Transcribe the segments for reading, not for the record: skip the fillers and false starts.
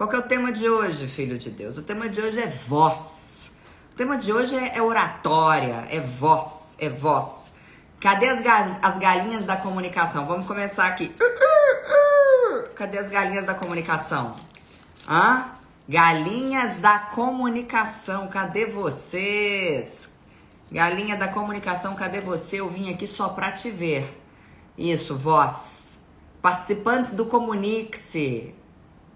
Qual que é o tema de hoje, filho de Deus? O tema de hoje é voz. O tema de hoje é oratória, é voz, é voz. Cadê as galinhas da comunicação? Vamos começar aqui. Cadê as galinhas da comunicação? Hã? Galinhas da comunicação, cadê vocês? Galinha da comunicação, cadê você? Eu vim aqui só pra te ver. Isso, voz. Participantes do Comunique-se.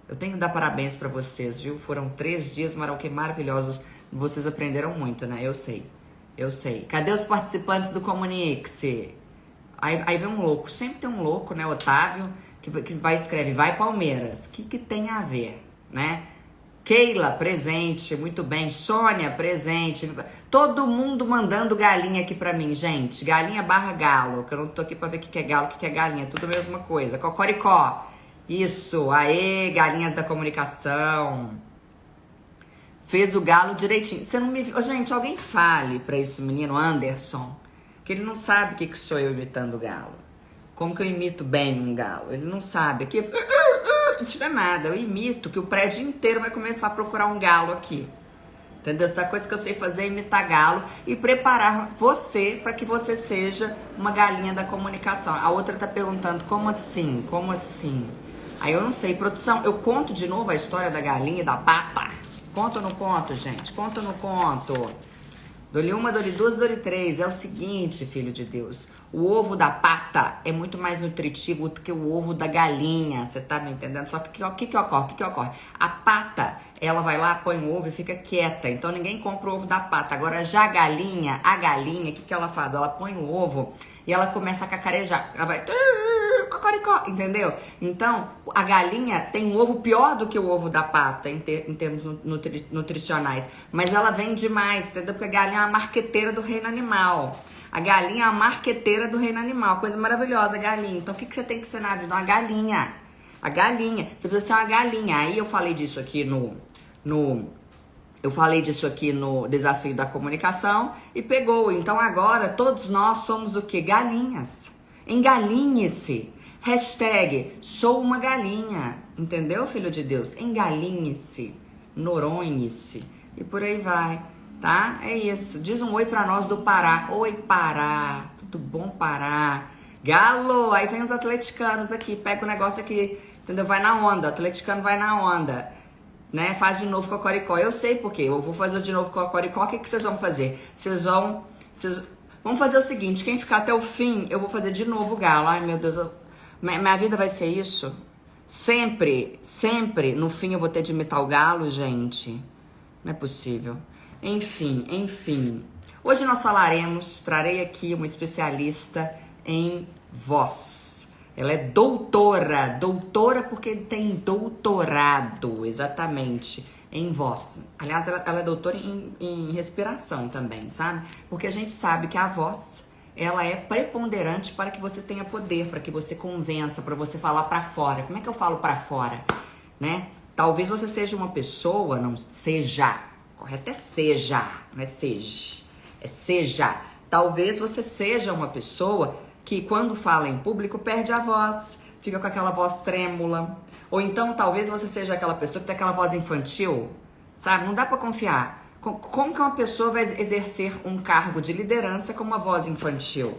Eu tenho que dar parabéns pra vocês, viu? Foram 3 dias maravilhosos. Vocês aprenderam muito, né? Eu sei. Cadê os participantes do Comunique-se? Aí vem um louco. Sempre tem um louco, né? Otávio, que vai escrever, vai Palmeiras. O que tem a ver, né? Keila, presente, muito bem. Sônia, presente. Todo mundo mandando galinha aqui pra mim, gente. Galinha barra galo, que eu não tô aqui pra ver o que é galo, o que é galinha. Tudo a mesma coisa. Cocoricó. Isso, aê, galinhas da comunicação. Fez o galo direitinho. Você não me viu? Gente, alguém fale pra esse menino Anderson que ele não sabe o que sou eu imitando o galo. Como que eu imito bem um galo? Ele não sabe. Aqui, isso não é nada. Eu imito que o prédio inteiro vai começar a procurar um galo aqui. Entendeu? Essa coisa que eu sei fazer é imitar galo e preparar você para que você seja uma galinha da comunicação. A outra tá perguntando, como assim? Como assim? Aí eu não sei. Produção, eu conto de novo a história da galinha e da pata? Conto ou não conto, gente? Conto ou não conto? Dou-lhe uma, dou-lhe duas, dou-lhe 3. É o seguinte, filho de Deus. O ovo da pata é muito mais nutritivo do que o ovo da galinha. Você tá me entendendo? Só que o que ocorre? A pata, ela vai lá, põe o ovo e fica quieta. Então ninguém compra o ovo da pata. Agora já a galinha, o que ela faz? Ela põe o ovo e ela começa a cacarejar. Ela vai... Cocoricó, entendeu? Então, a galinha tem um ovo pior do que o ovo da pata em termos nutricionais. Mas ela vende mais, entendeu? Porque a galinha é uma marqueteira do reino animal. A galinha é uma marqueteira do reino animal. Coisa maravilhosa, a galinha. Então, o que você tem que ser na vida? Uma galinha. A galinha. Você precisa ser uma galinha. Aí eu falei disso aqui no Desafio da Comunicação e pegou. Então, agora, todos nós somos o quê? Galinhas. Engalinhe-se. Hashtag, sou uma galinha. Entendeu, filho de Deus? Engalinhe-se. Noronhe-se. E por aí vai, tá? É isso. Diz um oi pra nós do Pará. Oi, Pará. Tudo bom, Pará? Galo. Aí vem os atleticanos aqui. Pega o negócio aqui. Entendeu? Vai na onda. O atleticano vai na onda. Né? Faz de novo Cocoricó. Eu sei por quê. Eu vou fazer de novo Cocoricó. O que vocês vão fazer? Vamos fazer o seguinte. Quem ficar até o fim, eu vou fazer de novo o galo. Ai, meu Deus. Minha vida vai ser isso? Sempre, no fim eu vou ter de imitar o galo, gente. Não é possível. Enfim. Hoje nós trarei aqui uma especialista em voz. Ela é doutora porque tem doutorado, exatamente, em voz. Aliás, ela é doutora em respiração também, sabe? Porque a gente sabe que a voz... ela é preponderante para que você tenha poder, para que você convença, para você falar para fora. Como é que eu falo para fora, né? Talvez você seja uma pessoa, não seja, correto é seja, não é seja, é seja. Talvez você seja uma pessoa que quando fala em público perde a voz, fica com aquela voz trêmula. Ou então talvez você seja aquela pessoa que tem aquela voz infantil, sabe? Não dá para confiar. Como que uma pessoa vai exercer um cargo de liderança com uma voz infantil?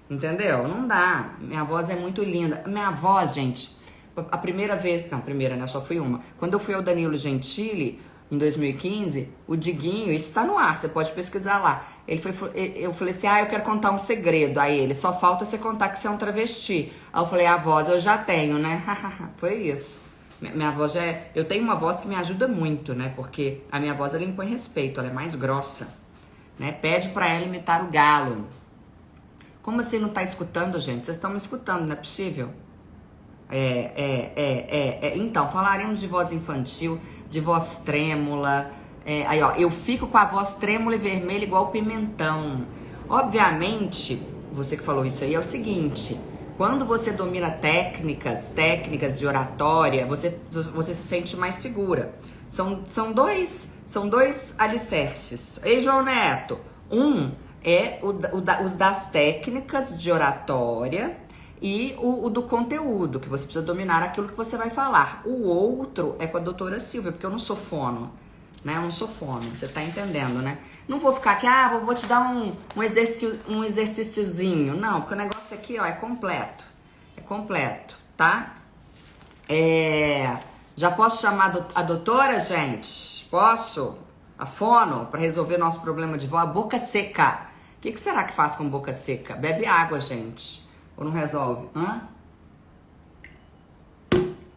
Entendeu? Não dá. Minha voz é muito linda. Minha voz, gente, a primeira vez... Não, primeira, né? Só fui uma. Quando eu fui ao Danilo Gentili, em 2015, o Diguinho, isso tá no ar, você pode pesquisar lá. Eu falei assim, eu quero contar um segredo. Aí ele, só falta você contar que você é um travesti. Aí eu falei, a voz eu já tenho, né? Foi isso. Minha voz eu tenho uma voz que me ajuda muito, né? Porque a minha voz, ela impõe respeito, ela é mais grossa, né? Pede pra ela imitar o galo. Como assim não tá escutando, gente? Vocês estão me escutando, não é possível? Então, falaremos de voz infantil, de voz trêmula. Aí, ó, eu fico com a voz trêmula e vermelha igual o pimentão. Obviamente, você que falou isso aí, é o seguinte... Quando você domina técnicas de oratória, você se sente mais segura. São dois alicerces. Ei, João Neto. Um é os das técnicas de oratória e o do conteúdo, que você precisa dominar aquilo que você vai falar. O outro é com a doutora Silvia, porque eu não sou fono, né? Eu não sou fono, você tá entendendo, né? Não vou ficar aqui, vou te dar um exercíciozinho. Não, porque o negócio aqui, ó, é completo. É completo, tá? Já posso chamar a doutora, gente? Posso? A fono, para resolver nosso problema de voz? Boca seca. O que será que faz com boca seca? Bebe água, gente. Ou não resolve?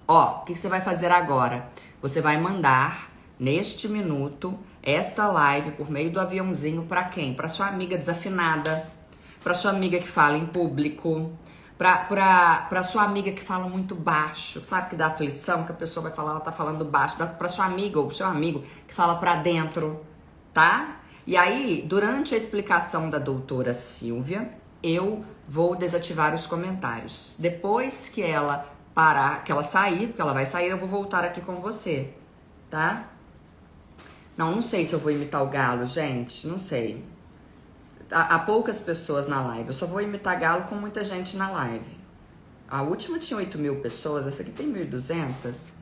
Ó, o que você vai fazer agora? Você vai mandar, neste minuto, esta live por meio do aviãozinho para quem? Para sua amiga desafinada, para sua amiga que fala em público, pra sua amiga que fala muito baixo, sabe que dá aflição, que a pessoa vai falar, ela tá falando baixo, pra sua amiga ou pro seu amigo que fala pra dentro, tá? E aí, durante a explicação da doutora Silvia, eu vou desativar os comentários. Depois que ela parar, que ela sair, porque ela vai sair, eu vou voltar aqui com você, tá? Não sei se eu vou imitar o galo, gente, não sei. Há poucas pessoas na live. Eu só vou imitar galo com muita gente na live. A última tinha 8.000 pessoas, essa aqui tem 1.200.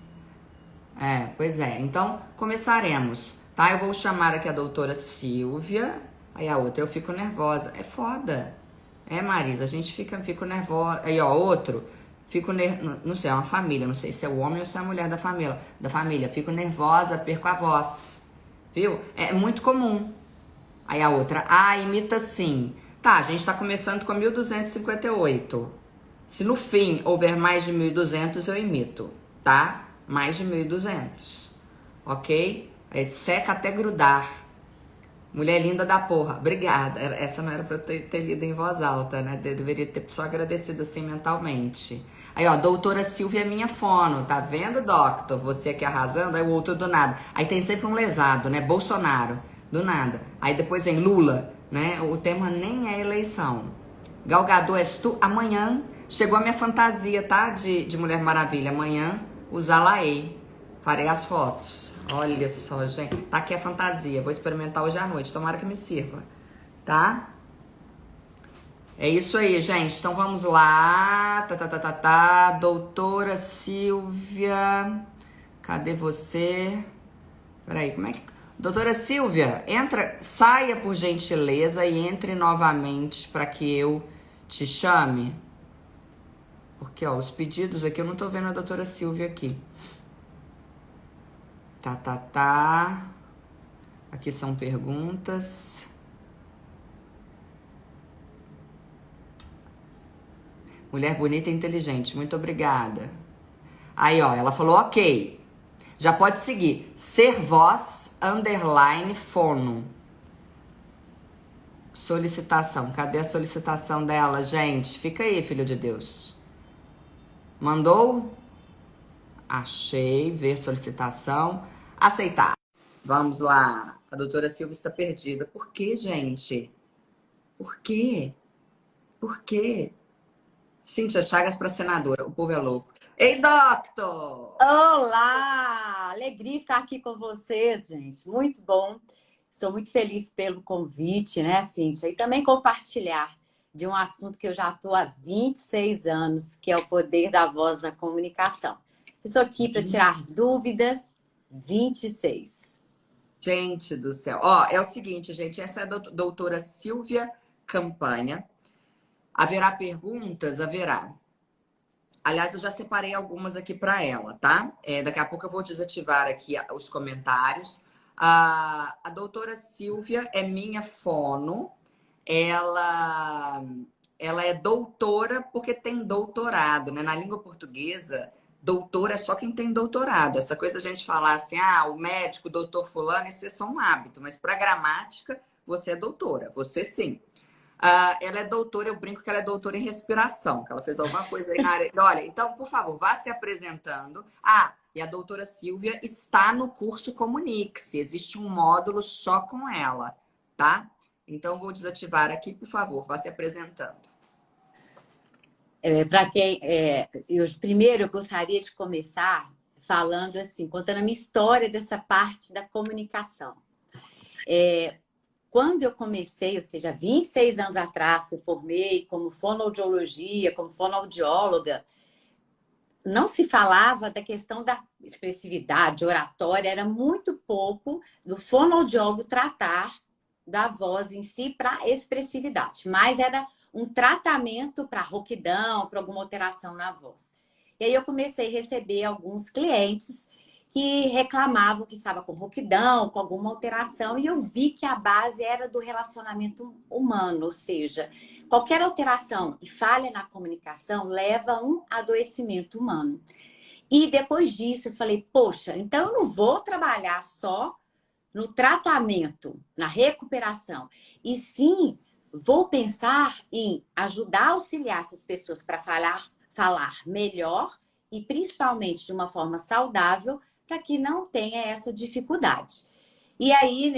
Pois é. Então, começaremos, tá? Eu vou chamar aqui a doutora Silvia. Aí a outra, eu fico nervosa. É foda. Marisa, a gente fico nervosa. Aí, ó, outro. Não sei, é uma família. Não sei se é o homem ou se é a mulher da família. Fico nervosa, perco a voz. Viu? É muito comum. Aí a outra, imita sim. Tá, a gente tá começando com 1.258. Se no fim houver mais de 1.200, eu imito, tá? Mais de 1.200, ok? Aí seca até grudar. Mulher linda da porra, obrigada. Essa não era pra eu ter lido em voz alta, né? Deveria ter só agradecido assim mentalmente. Aí, ó, doutora Silvia é minha fono, tá vendo, doctor? Você aqui arrasando, aí o outro do nada. Aí tem sempre um lesado, né? Bolsonaro. Do nada. Aí depois vem Lula, né? O tema nem é eleição. Gal Gadot, és tu? Amanhã chegou a minha fantasia, tá? De Mulher Maravilha. Amanhã usá-la-ei. Farei as fotos. Olha só, gente. Tá aqui a fantasia. Vou experimentar hoje à noite. Tomara que me sirva. Tá? É isso aí, gente. Então vamos lá. Doutora Silvia. Cadê você? Peraí, como é que... Doutora Silvia, saia por gentileza e entre novamente para que eu te chame. Porque, ó, os pedidos aqui, eu não tô vendo a doutora Silvia aqui. Aqui são perguntas. Mulher bonita e inteligente, muito obrigada. Aí, ó, ela falou ok. Já pode seguir. Ser voz _ fono. Solicitação. Cadê a solicitação dela, gente? Fica aí, filho de Deus. Mandou? Achei. Ver solicitação. Aceitar. Vamos lá. A doutora Silvia está perdida. Por quê, gente? Por quê? Por quê? Cíntia Chagas para senadora. O povo é louco. Ei, doctor! Olá! Alegria estar aqui com vocês, gente. Muito bom. Estou muito feliz pelo convite, né, Cíntia? E também compartilhar de um assunto que eu já estou há 26 anos, que é o poder da voz na comunicação. Estou aqui para tirar dúvidas. 26. Gente do céu. Ó, é o seguinte, gente. Essa é a doutora Silvia Campanha. Haverá perguntas? Haverá. Aliás, eu já separei algumas aqui para ela, tá? Daqui a pouco eu vou desativar aqui os comentários. A doutora Silvia é minha fono. Ela é doutora porque tem doutorado, né? Na língua portuguesa, doutor é só quem tem doutorado. Essa coisa a gente falar assim, o médico, doutor fulano, isso é só um hábito. Mas para gramática, você é doutora. Você sim. Ela é doutora, eu brinco que ela é doutora em respiração, que ela fez alguma coisa aí na área. Olha, então, por favor, vá se apresentando. E a doutora Silvia está no curso Comunique-se. Existe um módulo só com ela, tá? Então, vou desativar aqui, por favor, vá se apresentando. Primeiro, eu gostaria de começar falando assim, contando a minha história dessa parte da comunicação. quando eu comecei, ou seja, 26 anos atrás, que eu formei como fonoaudiologia, como fonoaudióloga, não se falava da questão da expressividade, oratória, era muito pouco do fonoaudiólogo tratar da voz em si para expressividade, mas era um tratamento para rouquidão, para alguma alteração na voz. E aí eu comecei a receber alguns clientes que reclamavam que estava com rouquidão, com alguma alteração, e eu vi que a base era do relacionamento humano, ou seja, qualquer alteração e falha na comunicação leva a um adoecimento humano. E depois disso eu falei, poxa, então eu não vou trabalhar só no tratamento, na recuperação, e sim vou pensar em ajudar a auxiliar essas pessoas para falar melhor e principalmente de uma forma saudável para que não tenha essa dificuldade. E aí,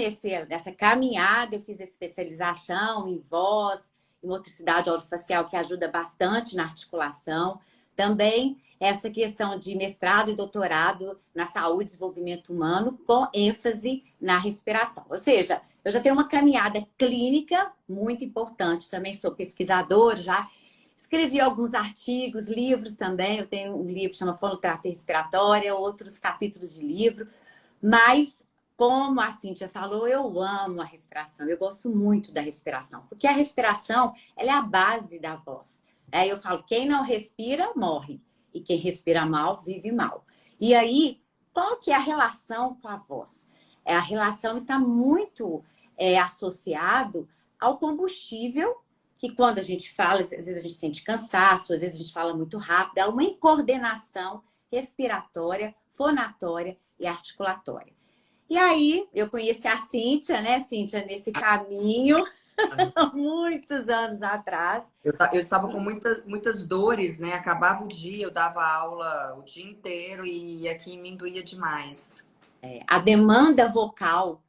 nessa caminhada, eu fiz especialização em voz, em motricidade orofacial, que ajuda bastante na articulação. Também essa questão de mestrado e doutorado na saúde e desenvolvimento humano, com ênfase na respiração. Ou seja, eu já tenho uma caminhada clínica muito importante. Também sou pesquisadora, já escrevi alguns artigos, livros também. Eu tenho um livro que chama Fonoterapia Respiratória, outros capítulos de livro. Mas, como a Cíntia falou, eu amo a respiração. Eu gosto muito da respiração. Porque a respiração, ela é a base da voz. Eu falo, quem não respira, morre. E quem respira mal, vive mal. E aí, qual que é a relação com a voz? A relação está muito associado ao combustível, que quando a gente fala, às vezes a gente sente cansaço, às vezes a gente fala muito rápido, há uma incoordenação respiratória, fonatória e articulatória. E aí, eu conheci a Cíntia, né, Cíntia, nesse caminho, muitos anos atrás. Eu estava com muitas dores, né? Acabava o dia, eu dava aula o dia inteiro e aqui me doía demais. A demanda vocal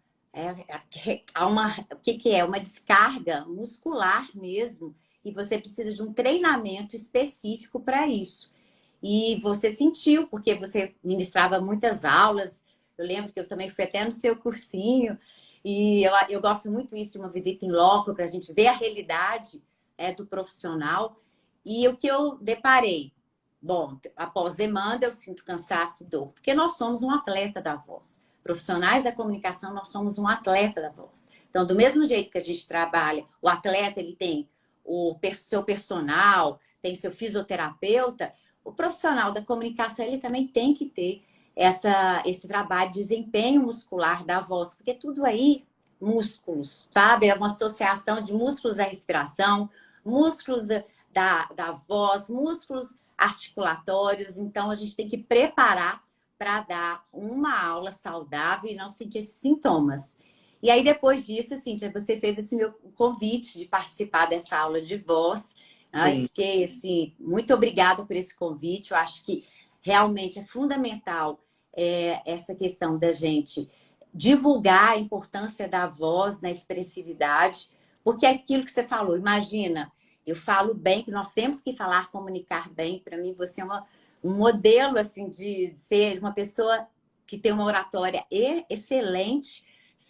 o que é? Uma descarga muscular mesmo, e você precisa de um treinamento específico para isso. E você sentiu, porque você ministrava muitas aulas. Eu lembro que eu também fui até no seu cursinho, e eu gosto muito disso, de uma visita em loco, para a gente ver a realidade do profissional. E o que eu deparei? Bom, após demanda, eu sinto cansaço e dor, porque nós somos um atleta da voz. Profissionais da comunicação, nós somos um atleta da voz. Então, do mesmo jeito que a gente trabalha, o atleta ele tem o seu personal, tem seu fisioterapeuta, o profissional da comunicação ele também tem que ter esse trabalho de desempenho muscular da voz, porque tudo aí, músculos, sabe? É uma associação de músculos da respiração, músculos da voz, músculos articulatórios. Então, a gente tem que preparar para dar uma aula saudável e não sentir esses sintomas. E aí, depois disso, Cíntia, você fez esse meu convite de participar dessa aula de voz. Eu fiquei, assim, muito obrigada por esse convite. Eu acho que realmente é fundamental essa questão da gente divulgar a importância da voz na expressividade, porque é aquilo que você falou. Imagina, eu falo bem, que nós temos que falar, comunicar bem. Para mim, você é um modelo assim de ser uma pessoa que tem uma oratória excelente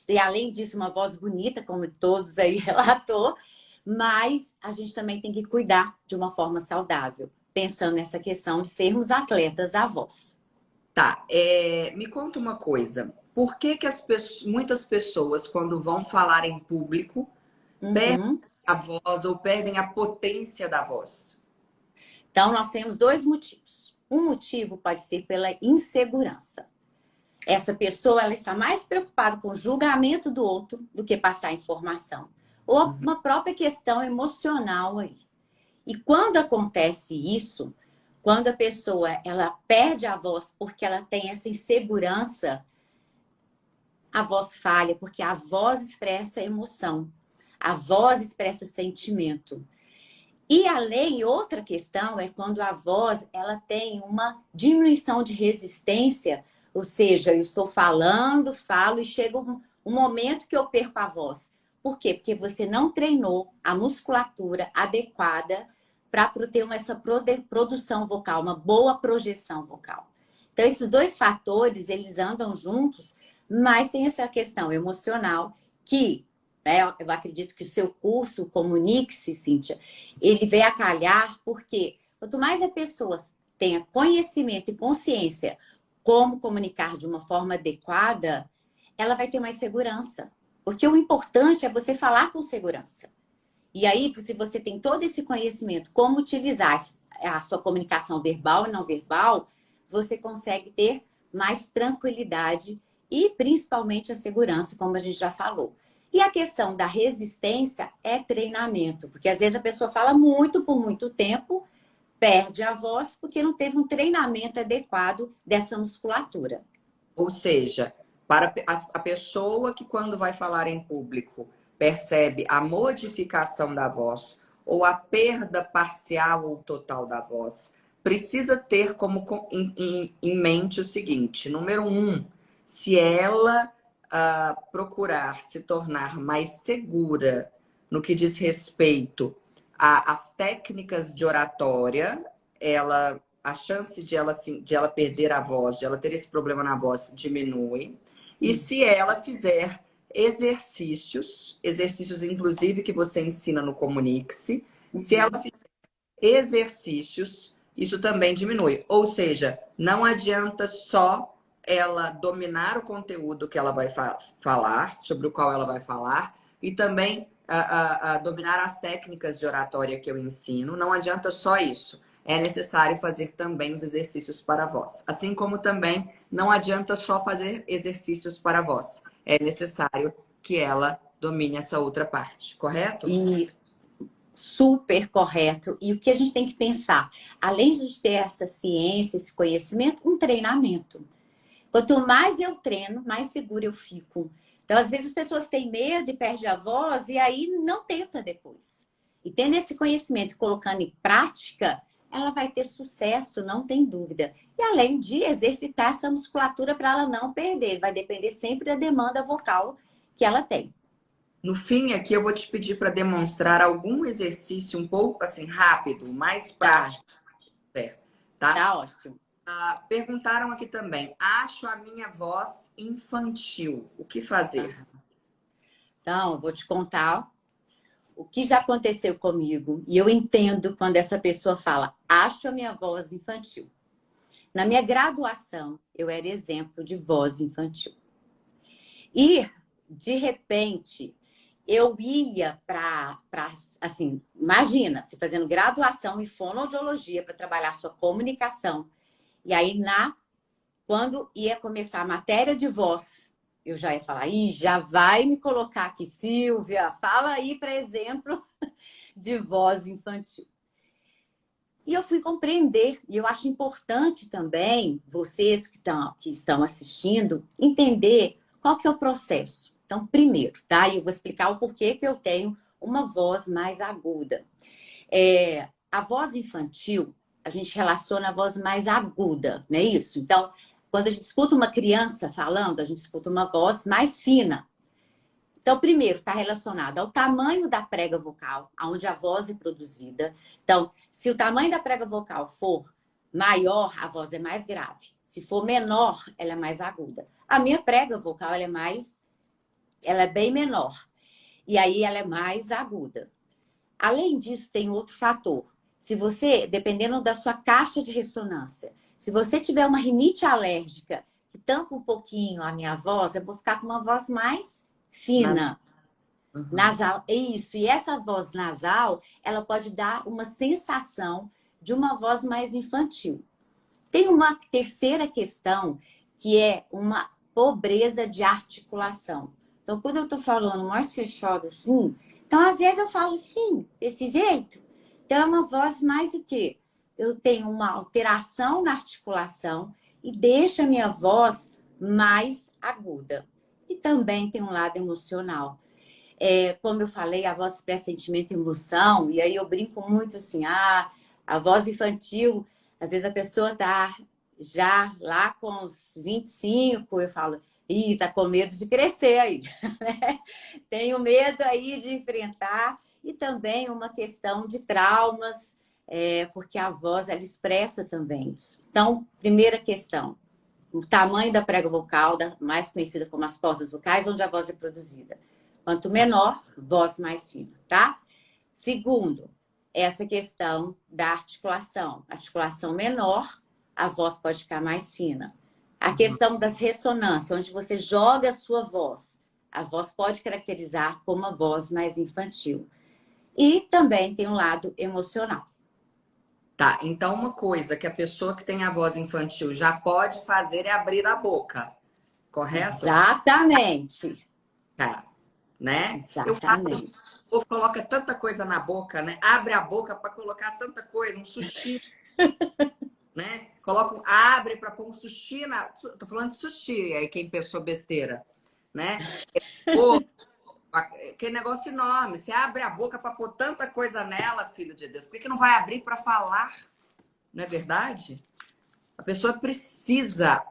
e além disso uma voz bonita, como todos aí relatou, mas a gente também tem que cuidar de uma forma saudável, pensando nessa questão de sermos atletas da voz. Tá, me conta uma coisa. Por que muitas pessoas, quando vão falar em público, perdem a voz ou perdem a potência da voz? Então, nós temos dois motivos. Um motivo pode ser pela insegurança. Essa pessoa ela está mais preocupada com o julgamento do outro do que passar informação. Ou uma própria questão emocional aí. E quando acontece isso, quando a pessoa ela perde a voz porque ela tem essa insegurança, a voz falha, porque a voz expressa emoção. A voz expressa sentimento. E além, outra questão é quando a voz ela tem uma diminuição de resistência, ou seja, eu estou falando, falo e chega um momento que eu perco a voz. Por quê? Porque você não treinou a musculatura adequada para ter essa produção vocal, uma boa projeção vocal. Então, esses dois fatores, eles andam juntos, mas tem essa questão emocional que né? Eu acredito que o seu curso, Comunique-se, Cíntia, ele vem a calhar porque quanto mais a pessoa tenha conhecimento e consciência como comunicar de uma forma adequada, ela vai ter mais segurança. Porque o importante é você falar com segurança. E aí, se você tem todo esse conhecimento, como utilizar a sua comunicação verbal e não verbal, você consegue ter mais tranquilidade e principalmente a segurança, como a gente já falou. E a questão da resistência é treinamento, porque às vezes a pessoa fala muito por muito tempo, perde a voz porque não teve um treinamento adequado dessa musculatura. Ou seja, para a pessoa que quando vai falar em público percebe a modificação da voz ou a perda parcial ou total da voz, precisa ter como em mente o seguinte: número um, se ela procurar se tornar mais segura no que diz respeito às técnicas de oratória, a chance de ela perder a voz, de ela ter esse problema na voz, diminui. E se ela fizer exercícios inclusive que você ensina no Comunique-se, se ela fizer exercícios, isso também diminui. Ou seja, não adianta só ela dominar o conteúdo que ela vai falar, sobre o qual ela vai falar, e também dominar as técnicas de oratória que eu ensino. Não adianta só isso. É necessário fazer também os exercícios para a voz. Assim como também não adianta só fazer exercícios para a voz. É necessário que ela domine essa outra parte, correto? E super correto. E o que a gente tem que pensar? Além de ter essa ciência, esse conhecimento, um treinamento. Quanto mais eu treino, mais segura eu fico. Então, às vezes, as pessoas têm medo e perdem a voz e aí não tenta depois. E tendo esse conhecimento e colocando em prática, ela vai ter sucesso, não tem dúvida. E além de exercitar essa musculatura para ela não perder, vai depender sempre da demanda vocal que ela tem. No fim, aqui eu vou te pedir para demonstrar algum exercício um pouco assim rápido, mais prático, tá? Tá ótimo. Perguntaram aqui também: acho a minha voz infantil. O que fazer? Então, vou te contar o que já aconteceu comigo. E eu entendo quando essa pessoa fala, acho a minha voz infantil. Na minha graduação, eu era exemplo de voz infantil. E, de repente, eu ia para assim, imagina, você fazendo graduação em fonoaudiologia para trabalhar sua comunicação. E aí, quando ia começar a matéria de voz, eu já ia falar, já vai me colocar aqui, Silvia, fala aí para exemplo de voz infantil. E eu fui compreender, e eu acho importante também, vocês que estão assistindo, entender qual que é o processo. Então, primeiro, tá? E eu vou explicar o porquê que eu tenho uma voz mais aguda. A voz infantil, a gente relaciona a voz mais aguda, não é isso? Então, quando a gente escuta uma criança falando, a gente escuta uma voz mais fina. Então, primeiro, está relacionado ao tamanho da prega vocal, onde a voz é produzida. Então, se o tamanho da prega vocal for maior, a voz é mais grave. Se for menor, ela é mais aguda. A minha prega vocal, ela é bem menor. E aí, ela é mais aguda. Além disso, tem outro fator. Se você, dependendo da sua caixa de ressonância, se você tiver uma rinite alérgica que tampa um pouquinho a minha voz, eu vou ficar com uma voz mais fina. Nasal. Isso. E essa voz nasal, ela pode dar uma sensação de uma voz mais infantil. Tem uma terceira questão, que é uma pobreza de articulação. Então, quando eu tô falando mais fechado assim, então às vezes eu falo assim, desse jeito. Então, é uma voz mais o quê? Eu tenho uma alteração na articulação e deixa a minha voz mais aguda. E também tem um lado emocional. Como eu falei, a voz expressa sentimento e emoção, e aí eu brinco muito assim, a voz infantil, às vezes a pessoa tá já lá com os 25, eu falo, tá com medo de crescer aí, né? Tenho medo aí de enfrentar, e também uma questão de traumas, porque a voz, ela expressa também isso. Então, primeira questão, o tamanho da prega vocal, mais conhecida como as cordas vocais, onde a voz é produzida. Quanto menor, voz mais fina, tá? Segundo, essa questão da articulação. Articulação menor, a voz pode ficar mais fina. A questão das ressonâncias, onde você joga a sua voz. A voz pode caracterizar como uma voz mais infantil. E também tem um lado emocional. Tá, então uma coisa que a pessoa que tem a voz infantil já pode fazer é abrir a boca, correto? Exatamente. Tá, né? Eu falo, Exatamente. o povo coloca tanta coisa na boca, né? Abre a boca para colocar tanta coisa, um sushi, né? Abre para pôr um sushi na. Tô falando de sushi, aí quem pensou besteira, né? Pô, aquele negócio enorme. Você abre a boca para pôr tanta coisa nela, filho de Deus. Por que não vai abrir para falar? Não é verdade? A pessoa precisa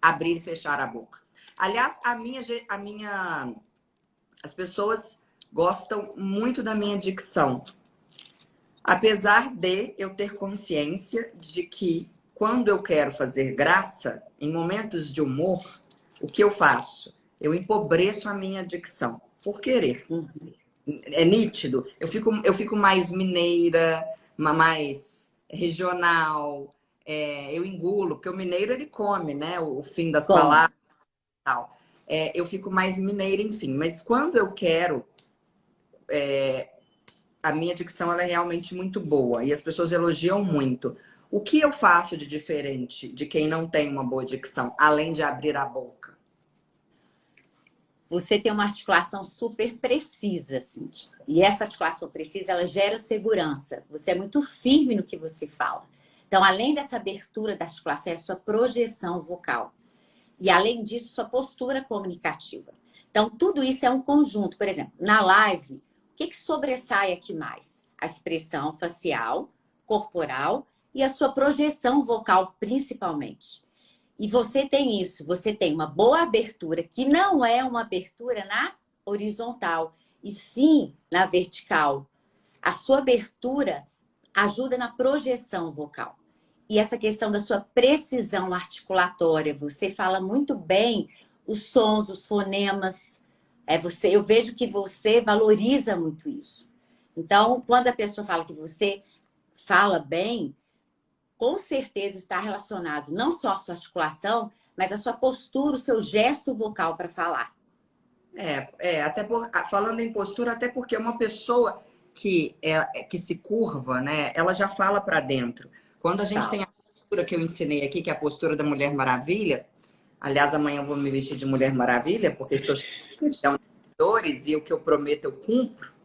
abrir e fechar a boca. Aliás, as pessoas gostam muito da minha dicção. Apesar de eu ter consciência de que quando eu quero fazer graça, em momentos de humor, o que eu faço? Eu empobreço a minha dicção, por querer. É nítido. Eu fico mais mineira, mais regional. Eu engulo, porque o mineiro ele come, né? O fim das Como? palavras e tal. Eu fico mais mineira, enfim. Mas quando eu quero, a minha dicção ela é realmente muito boa e as pessoas elogiam muito. O que eu faço de diferente de quem não tem uma boa dicção, além de abrir a boca? Você tem uma articulação super precisa, Cintia. E essa articulação precisa, ela gera segurança. Você é muito firme no que você fala. Então, além dessa abertura da articulação, é a sua projeção vocal. E, além disso, sua postura comunicativa. Então, tudo isso é um conjunto. Por exemplo, na live, o que sobressai aqui mais? A expressão facial, corporal e a sua projeção vocal, principalmente. E você tem isso, você tem uma boa abertura, que não é uma abertura na horizontal, e sim na vertical. A sua abertura ajuda na projeção vocal. E essa questão da sua precisão articulatória, você fala muito bem os sons, os fonemas. Eu vejo que você valoriza muito isso. Então, quando a pessoa fala que você fala bem, com certeza está relacionado não só à sua articulação, mas à sua postura, o seu gesto vocal para falar. Falando em postura, até porque uma pessoa que se curva, né, ela já fala para dentro. Quando a gente tem a postura que eu ensinei aqui, que é a postura da Mulher Maravilha, aliás, amanhã eu vou me vestir de Mulher Maravilha, porque estou cheia de dores e o que eu prometo eu cumpro.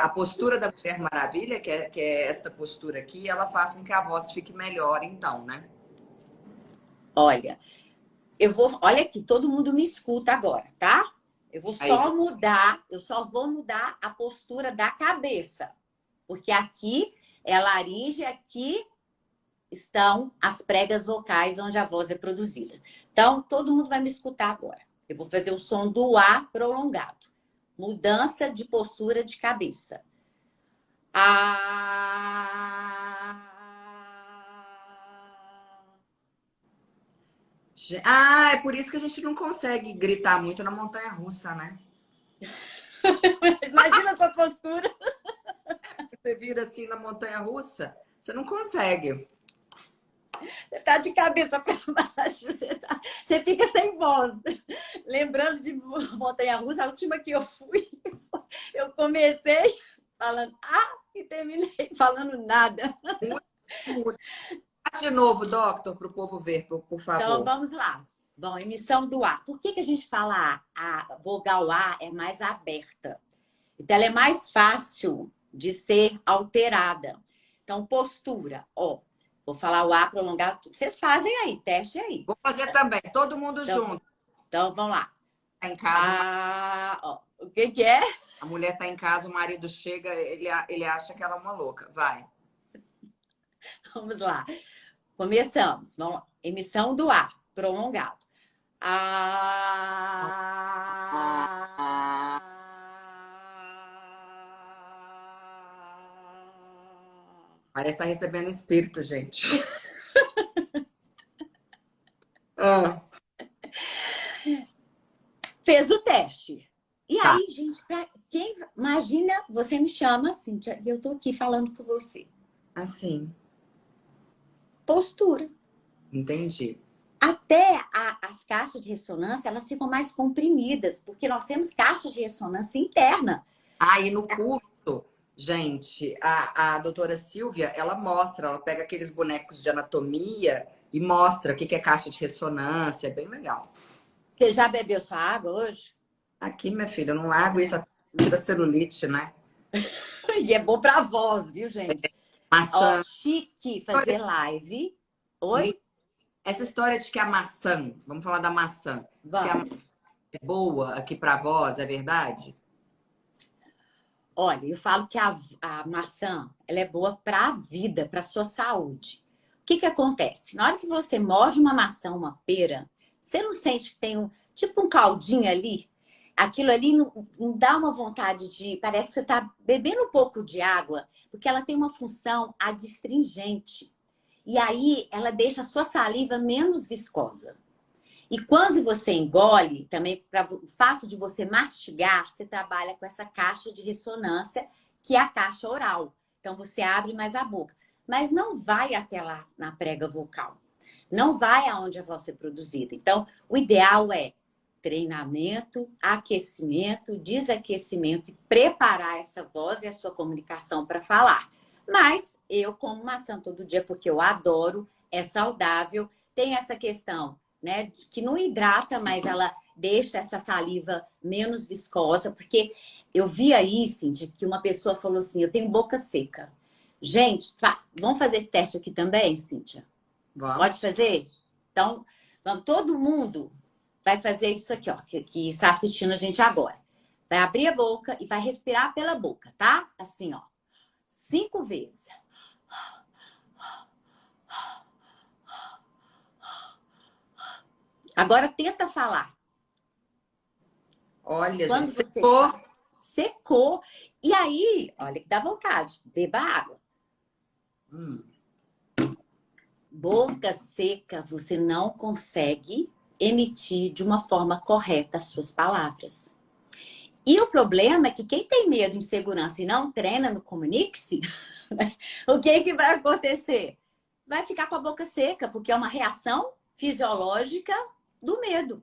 A postura da Mulher Maravilha, que é esta postura aqui, ela faz com que a voz fique melhor, então, né? Olha, olha aqui, todo mundo me escuta agora, tá? Eu só vou mudar a postura da cabeça. Porque aqui é a laringe, aqui estão as pregas vocais onde a voz é produzida. Então, todo mundo vai me escutar agora. Eu vou fazer o som do A prolongado. Mudança de postura de cabeça. É por isso que a gente não consegue gritar muito na montanha-russa, né? Imagina essa postura. Você vira assim na montanha-russa, você não consegue. Você tá de cabeça para baixo, você fica sem voz. Lembrando de montanha-russa, a última que eu fui, eu comecei falando e terminei falando nada. Faz de novo, doctor, para o povo ver, por favor. Então, vamos lá. Bom, emissão do A. Por que a gente fala A? A vogal A é mais aberta. Então, ela é mais fácil de ser alterada. Então, postura. Vou falar o A prolongado. Vocês fazem aí, teste aí. Vou fazer também, todo mundo junto. Então, vamos lá. Tá em casa. O que é? A mulher tá em casa, o marido chega, ele acha que ela é uma louca. Vai. Vamos lá. Começamos. Vamos lá. Emissão do A, prolongado. Parece estar recebendo espírito, gente. Fez o teste. E Tá. aí, gente, pra quem imagina, você me chama, Cíntia, e eu tô aqui falando com você. Assim, Postura. entendi. Até as caixas de ressonância, elas ficam mais comprimidas, porque nós temos caixas de ressonância interna. Aí no curso, gente, a doutora Silvia, ela mostra, ela pega aqueles bonecos de anatomia e mostra o que que é caixa de ressonância, é bem legal. Você já bebeu sua água hoje? Aqui, minha filha, eu não largo isso, tira celulite, né? E é bom pra voz, viu, gente? Ó, Maçã. chique fazer live. Oi? Essa história de que a maçã, vamos falar da maçã, de que a maçã Vamos. é boa aqui para vós, é verdade? Olha, eu falo que a maçã, ela é boa para a vida, para a sua saúde. O que que acontece? Na hora que você morde uma maçã, uma pera, você não sente que tem tipo um caldinho ali? Aquilo ali não dá uma vontade de... Parece que você está bebendo um pouco de água, porque ela tem uma função adstringente. E aí, ela deixa a sua saliva menos viscosa. E quando você engole, também para o fato de você mastigar, você trabalha com essa caixa de ressonância, que é a caixa oral. Então você abre mais a boca, mas não vai até lá na prega vocal. Não vai aonde a voz é produzida. Então, o ideal é treinamento, aquecimento, desaquecimento e preparar essa voz e a sua comunicação para falar. Mas eu como maçã todo dia porque eu adoro, é saudável, tem essa questão, né, que não hidrata, mas ela deixa essa saliva menos viscosa, porque eu vi aí, Cíntia, que uma pessoa falou assim, eu tenho boca seca. Gente, vamos fazer esse teste aqui também, Cíntia? Pode Vamos. fazer? Então, vamos, todo mundo vai fazer isso aqui, ó, que está assistindo a gente agora. Vai abrir a boca e vai respirar pela boca, tá? Assim, ó. 5 vezes. Agora tenta falar. Olha, gente, Quando você secou. fala, secou. E aí, olha que dá vontade, beba água. Hum, Boca seca, você não consegue emitir de uma forma correta as suas palavras. E o problema é que quem tem medo, insegurança e não treina no Comunique-se, o que que vai acontecer? Vai ficar com a boca seca, porque é uma reação fisiológica do medo.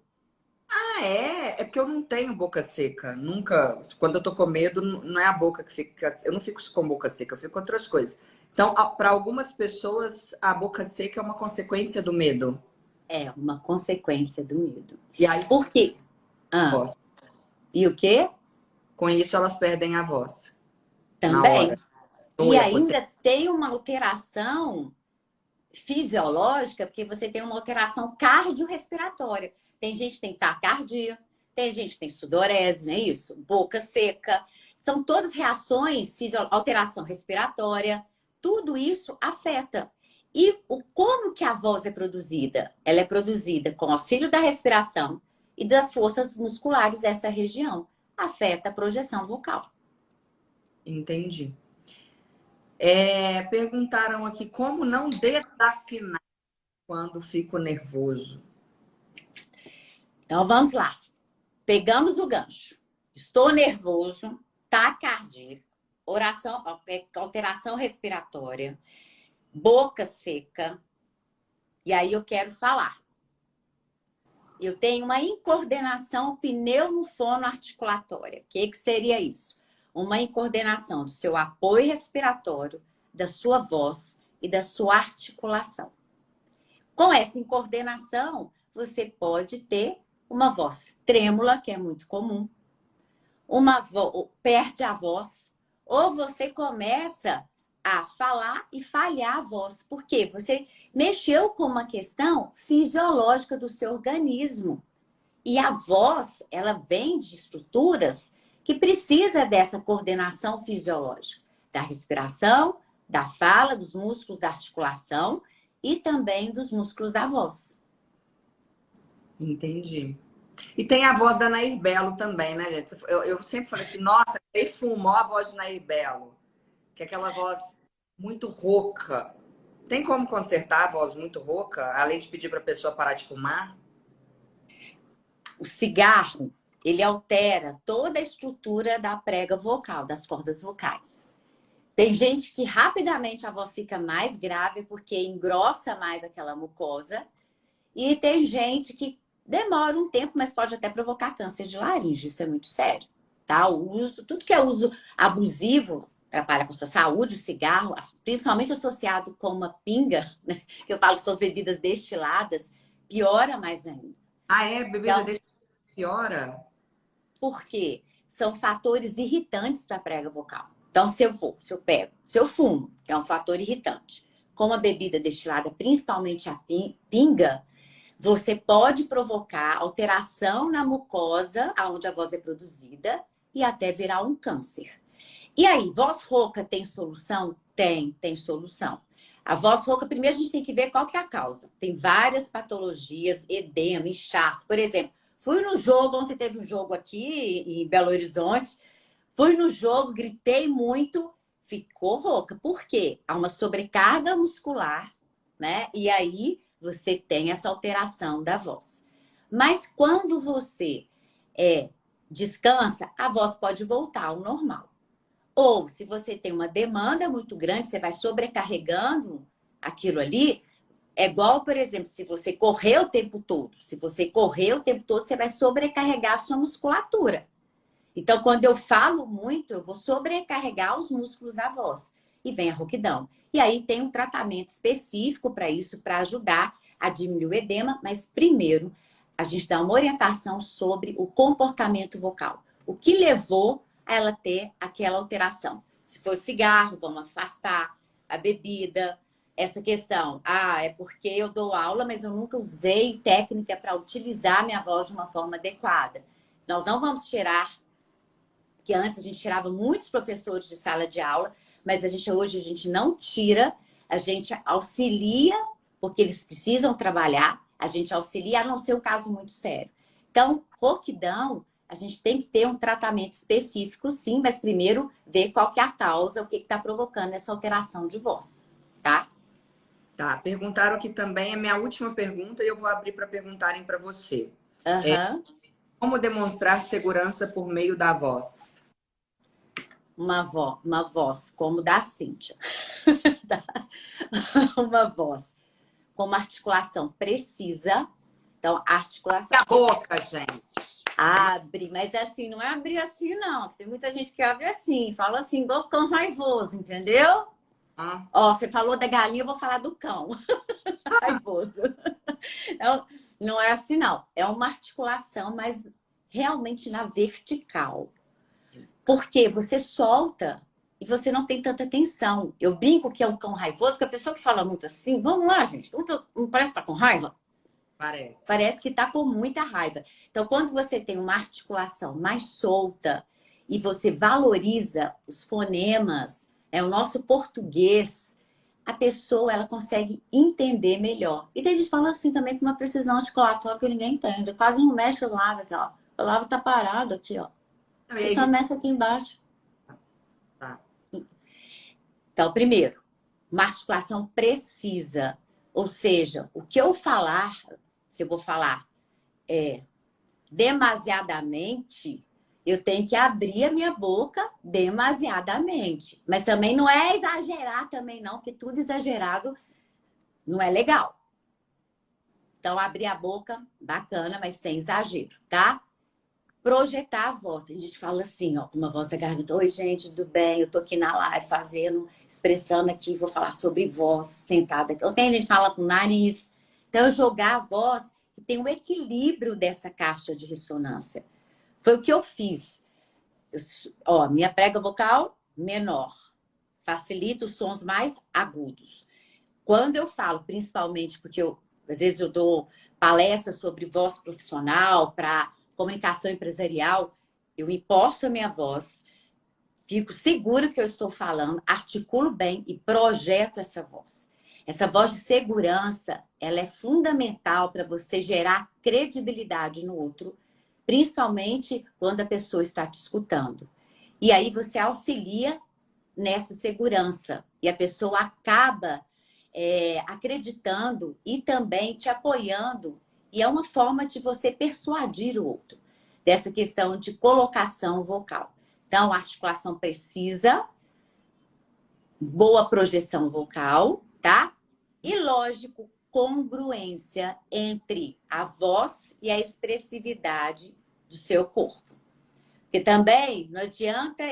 Ah, é? É porque eu não tenho boca seca. Nunca. Quando eu tô com medo, não é a boca que fica. Eu não fico com boca seca, eu fico com outras coisas. Então, para algumas pessoas, a boca seca é uma consequência do medo. É uma consequência do medo. E aí, Por quê? Ah, voz. e o quê? Com isso, elas perdem a voz na Também. hora. Do E eco. ainda tem uma alteração fisiológica, porque você tem uma alteração cardiorrespiratória. Tem gente que tem taquicardia, tem gente que tem sudorese, não é isso? Boca seca. São todas reações, alteração respiratória. Tudo isso afeta. E como que a voz é produzida? Ela é produzida com auxílio da respiração e das forças musculares dessa região. Afeta a projeção vocal. Entendi. Perguntaram aqui como não desafinar quando fico nervoso. Então vamos lá. Pegamos o gancho. Estou nervoso, taquicardia, alteração respiratória, boca seca. E aí eu quero falar. Eu tenho uma incoordenação pneumofonoarticulatória. O que seria isso? Uma incoordenação do seu apoio respiratório, da sua voz e da sua articulação. Com essa incoordenação, você pode ter uma voz trêmula, que é muito comum, perde a voz, ou você começa a falar e falhar a voz. Por quê? Você mexeu com uma questão fisiológica do seu organismo. E a voz, ela vem de estruturas que precisa dessa coordenação fisiológica, da respiração, da fala, dos músculos da articulação e também dos músculos da voz. Entendi. E tem a voz da Nair Belo também, né, gente? Eu sempre falei assim, nossa, ele fumou a voz de Nair Belo, que é aquela voz muito rouca. Tem como consertar a voz muito rouca, além de pedir para a pessoa parar de fumar? O cigarro, ele altera toda a estrutura da prega vocal, das cordas vocais. Tem gente que rapidamente a voz fica mais grave porque engrossa mais aquela mucosa. E tem gente que demora um tempo, mas pode até provocar câncer de laringe. Isso é muito sério, tá? O uso, tudo que é uso abusivo atrapalha com a sua saúde, o cigarro, principalmente associado com uma pinga, né? Que eu falo que são as bebidas destiladas, piora mais ainda. Ah, é? Bebida Então, desse piora? por quê? São fatores irritantes para a prega vocal. Então, se eu fumo, que é um fator irritante, com a bebida destilada, principalmente a pinga, você pode provocar alteração na mucosa, onde a voz é produzida, e até virar um câncer. E aí, voz rouca tem solução? Tem solução. A voz rouca, primeiro a gente tem que ver qual que é a causa. Tem várias patologias, edema, inchaço. Por exemplo, fui no jogo, ontem teve um jogo aqui em Belo Horizonte, fui no jogo, gritei muito, ficou rouca. Por quê? Há uma sobrecarga muscular, né? E aí você tem essa alteração da voz. Mas quando você descansa, a voz pode voltar ao normal. Ou se você tem uma demanda muito grande, você vai sobrecarregando aquilo ali. É igual, por exemplo, se você correr o tempo todo. Se você correr o tempo todo, você vai sobrecarregar a sua musculatura. Então, quando eu falo muito, eu vou sobrecarregar os músculos da voz. E vem a rouquidão. E aí tem um tratamento específico para isso, para ajudar a diminuir o edema. Mas primeiro, a gente dá uma orientação sobre o comportamento vocal. O que levou a ela ter aquela alteração. Se for cigarro, vamos afastar a bebida. Essa questão, é porque eu dou aula, mas eu nunca usei técnica para utilizar minha voz de uma forma adequada. Nós não vamos tirar, que antes a gente tirava muitos professores de sala de aula, mas hoje a gente não tira, a gente auxilia, porque eles precisam trabalhar, a gente auxilia, a não ser um caso muito sério. Então, rouquidão, a gente tem que ter um tratamento específico, sim, mas primeiro ver qual que é a causa, o que está provocando essa alteração de voz, tá? Tá, perguntaram aqui também, é minha última pergunta e eu vou abrir para perguntarem para você. Aham. Como demonstrar segurança por meio da voz? Uma voz como da Cíntia. Uma voz com uma articulação precisa. Então, articulação. A boca, gente. Abre, mas assim, não é abrir assim, não. Tem muita gente que abre assim, fala assim, igual cão raivoso, entendeu? Ó, você falou da galinha, eu vou falar do cão. Raivoso. Não é assim, não. É uma articulação, mas realmente na vertical. Porque você solta e você não tem tanta tensão. Eu brinco que é um cão raivoso, que a pessoa que fala muito assim, vamos lá, gente, não parece que tá com raiva? Parece. Parece que tá com muita raiva. Então, quando você tem uma articulação mais solta e você valoriza os fonemas, o nosso português, a pessoa ela consegue entender melhor. E tem gente falando assim também com uma precisão articulatória que ninguém entende. Quase não mexe o lábio aqui, ó. O lábio tá parado aqui, ó. E só mexe aqui embaixo. Tá. Então, primeiro, uma articulação precisa. Ou seja, o que eu falar, se eu vou falar demasiadamente, eu tenho que abrir a minha boca demasiadamente. Mas também não é exagerar também não, porque tudo exagerado não é legal. Então, abrir a boca, bacana, mas sem exagero, tá? Projetar a voz. A gente fala assim, ó, com uma voz da garganta. Oi, gente, tudo bem? Eu tô aqui na live fazendo, expressando aqui, vou falar sobre voz, sentada aqui. Ou tem gente que fala com o nariz. Então, eu jogar a voz e tem um equilíbrio dessa caixa de ressonância. Foi o que eu fiz. Minha prega vocal menor. Facilita os sons mais agudos. Quando eu falo, principalmente porque às vezes eu dou palestras sobre voz profissional para comunicação empresarial, eu imposto a minha voz, fico seguro que eu estou falando, articulo bem e projeto essa voz. Essa voz de segurança, ela é fundamental para você gerar credibilidade no outro, principalmente quando a pessoa está te escutando. E aí você auxilia nessa segurança e a pessoa acaba acreditando e também te apoiando. E é uma forma de você persuadir o outro. dessa questão de colocação vocal. Então, articulação precisa, boa projeção vocal, tá? E, lógico, congruência entre a voz e a expressividade do seu corpo. Porque também não adianta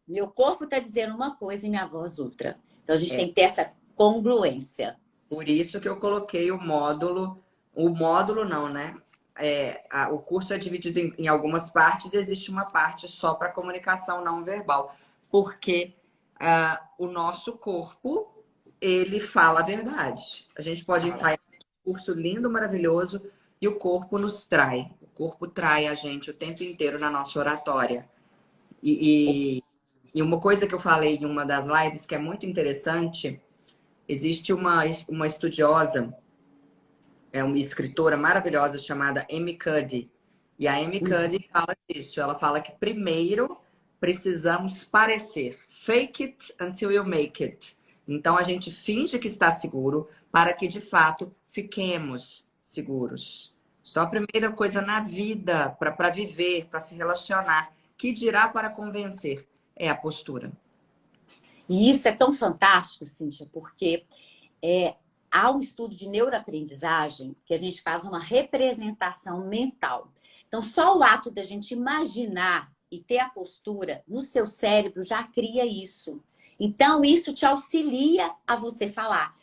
meu corpo está dizendo uma coisa e minha voz outra. Então, a gente tem que ter essa congruência. Por isso que eu coloquei o módulo não, né? O curso é dividido em algumas partes, existe uma parte só para comunicação não verbal, porque o nosso corpo, ele fala a verdade. A gente pode ensaiar um curso lindo, maravilhoso, e o corpo nos trai. O corpo trai a gente o tempo inteiro na nossa oratória. E uma coisa que eu falei em uma das lives que é muito interessante, existe uma estudiosa, uma escritora maravilhosa chamada Amy Cuddy. E a Amy Cuddy fala disso. Ela fala que primeiro precisamos parecer. Fake it until you make it. Então a gente finge que está seguro para que de fato fiquemos seguros. Então a primeira coisa na vida, para viver, para se relacionar, que dirá para convencer, é a postura. E isso é tão fantástico, Cíntia, porque há um estudo de neuroaprendizagem que a gente faz uma representação mental. Então, só o ato da gente imaginar e ter a postura no seu cérebro já cria isso. Então, isso te auxilia a você falar.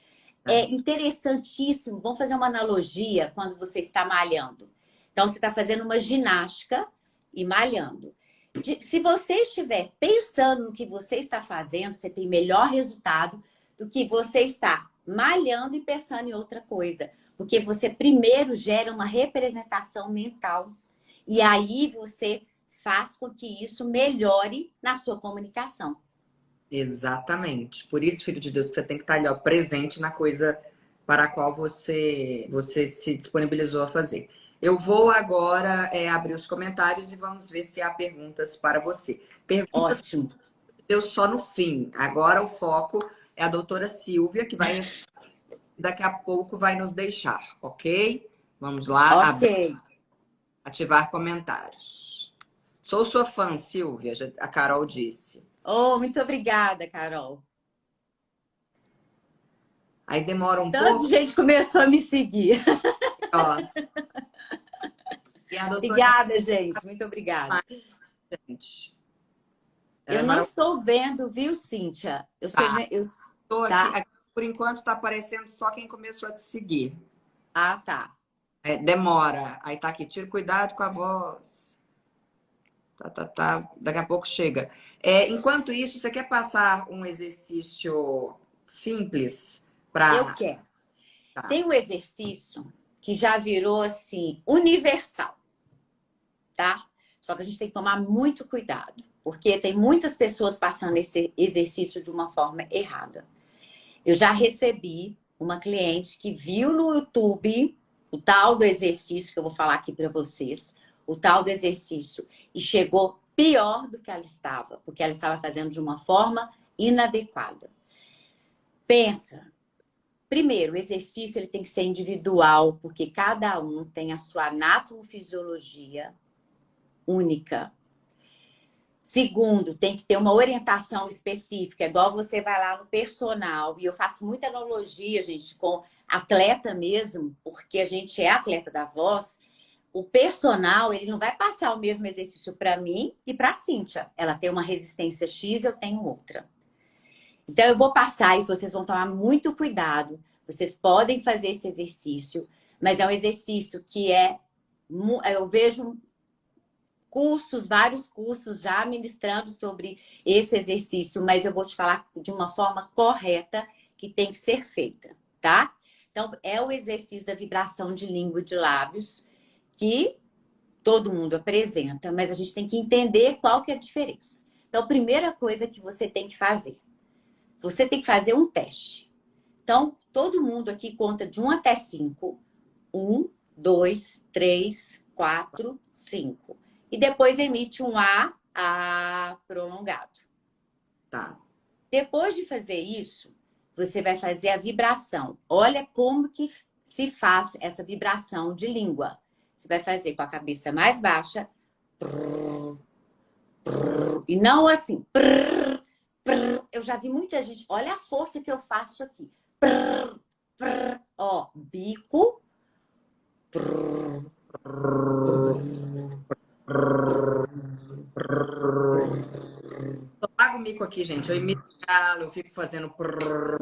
É interessantíssimo. Vamos fazer uma analogia quando você está malhando. Então, você está fazendo uma ginástica e malhando. Se você estiver pensando no que você está fazendo, você tem melhor resultado do que você está malhando e pensando em outra coisa. Porque você primeiro gera uma representação mental. E aí você faz com que isso melhore na sua comunicação. Exatamente. Por isso, filho de Deus, que você tem que estar ali, ó, presente na coisa para a qual você se disponibilizou a fazer. Eu vou agora abrir os comentários e vamos ver se há perguntas para você. Perguntas Ótimo. eu só no fim. Agora o foco é a doutora Silvia, que vai daqui a pouco vai nos deixar, ok? Vamos lá. Ok. Ativar comentários. Sou sua fã, Silvia, a Carol disse. Oh, muito obrigada, Carol. Aí demora um Tanta pouco. gente começou a me seguir. Ó. E a doutora... Obrigada, gente. Muito obrigada. Gente. Eu não estou vendo, viu, Cíntia? Estou tá. aqui. Por enquanto está aparecendo só quem começou a te seguir. Ah, tá. Demora. Aí tá aqui. Tira cuidado com a voz. Tá. Daqui a pouco chega. Enquanto isso, você quer passar um exercício simples para... Eu quero. Tá. Tem um exercício que já virou, assim, universal. Tá? Só que a gente tem que tomar muito cuidado. Porque tem muitas pessoas passando esse exercício de uma forma errada. Eu já recebi uma cliente que viu no YouTube o tal do exercício que eu vou falar aqui para vocês, o tal do exercício, e chegou pior do que ela estava, porque ela estava fazendo de uma forma inadequada. Pensa, primeiro, o exercício ele tem que ser individual, porque cada um tem a sua anatomofisiologia única. Segundo, tem que ter uma orientação específica, igual você vai lá no personal. E eu faço muita analogia, gente, com atleta mesmo, porque a gente é atleta da voz. O personal, ele não vai passar o mesmo exercício para mim e para a Cíntia. Ela tem uma resistência X, eu tenho outra. Então, eu vou passar e vocês vão tomar muito cuidado. Vocês podem fazer esse exercício, mas é um exercício que eu vejo... vários cursos já ministrando sobre esse exercício, mas eu vou te falar de uma forma correta que tem que ser feita, tá? Então, é o exercício da vibração de língua e de lábios que todo mundo apresenta, mas a gente tem que entender qual que é a diferença. Então, a primeira coisa que você tem que fazer um teste. Então, todo mundo aqui conta de 1 até 5. 1, 2, 3, 4, 5. E depois emite um A prolongado. Tá. Depois de fazer isso, você vai fazer a vibração. Olha como que se faz essa vibração de língua. você vai fazer com a cabeça mais baixa. E não assim. Eu já vi muita gente. Olha a força que eu faço aqui. Ó, bico. Eu pago o mico aqui, gente. Eu imito galo, eu fico fazendo.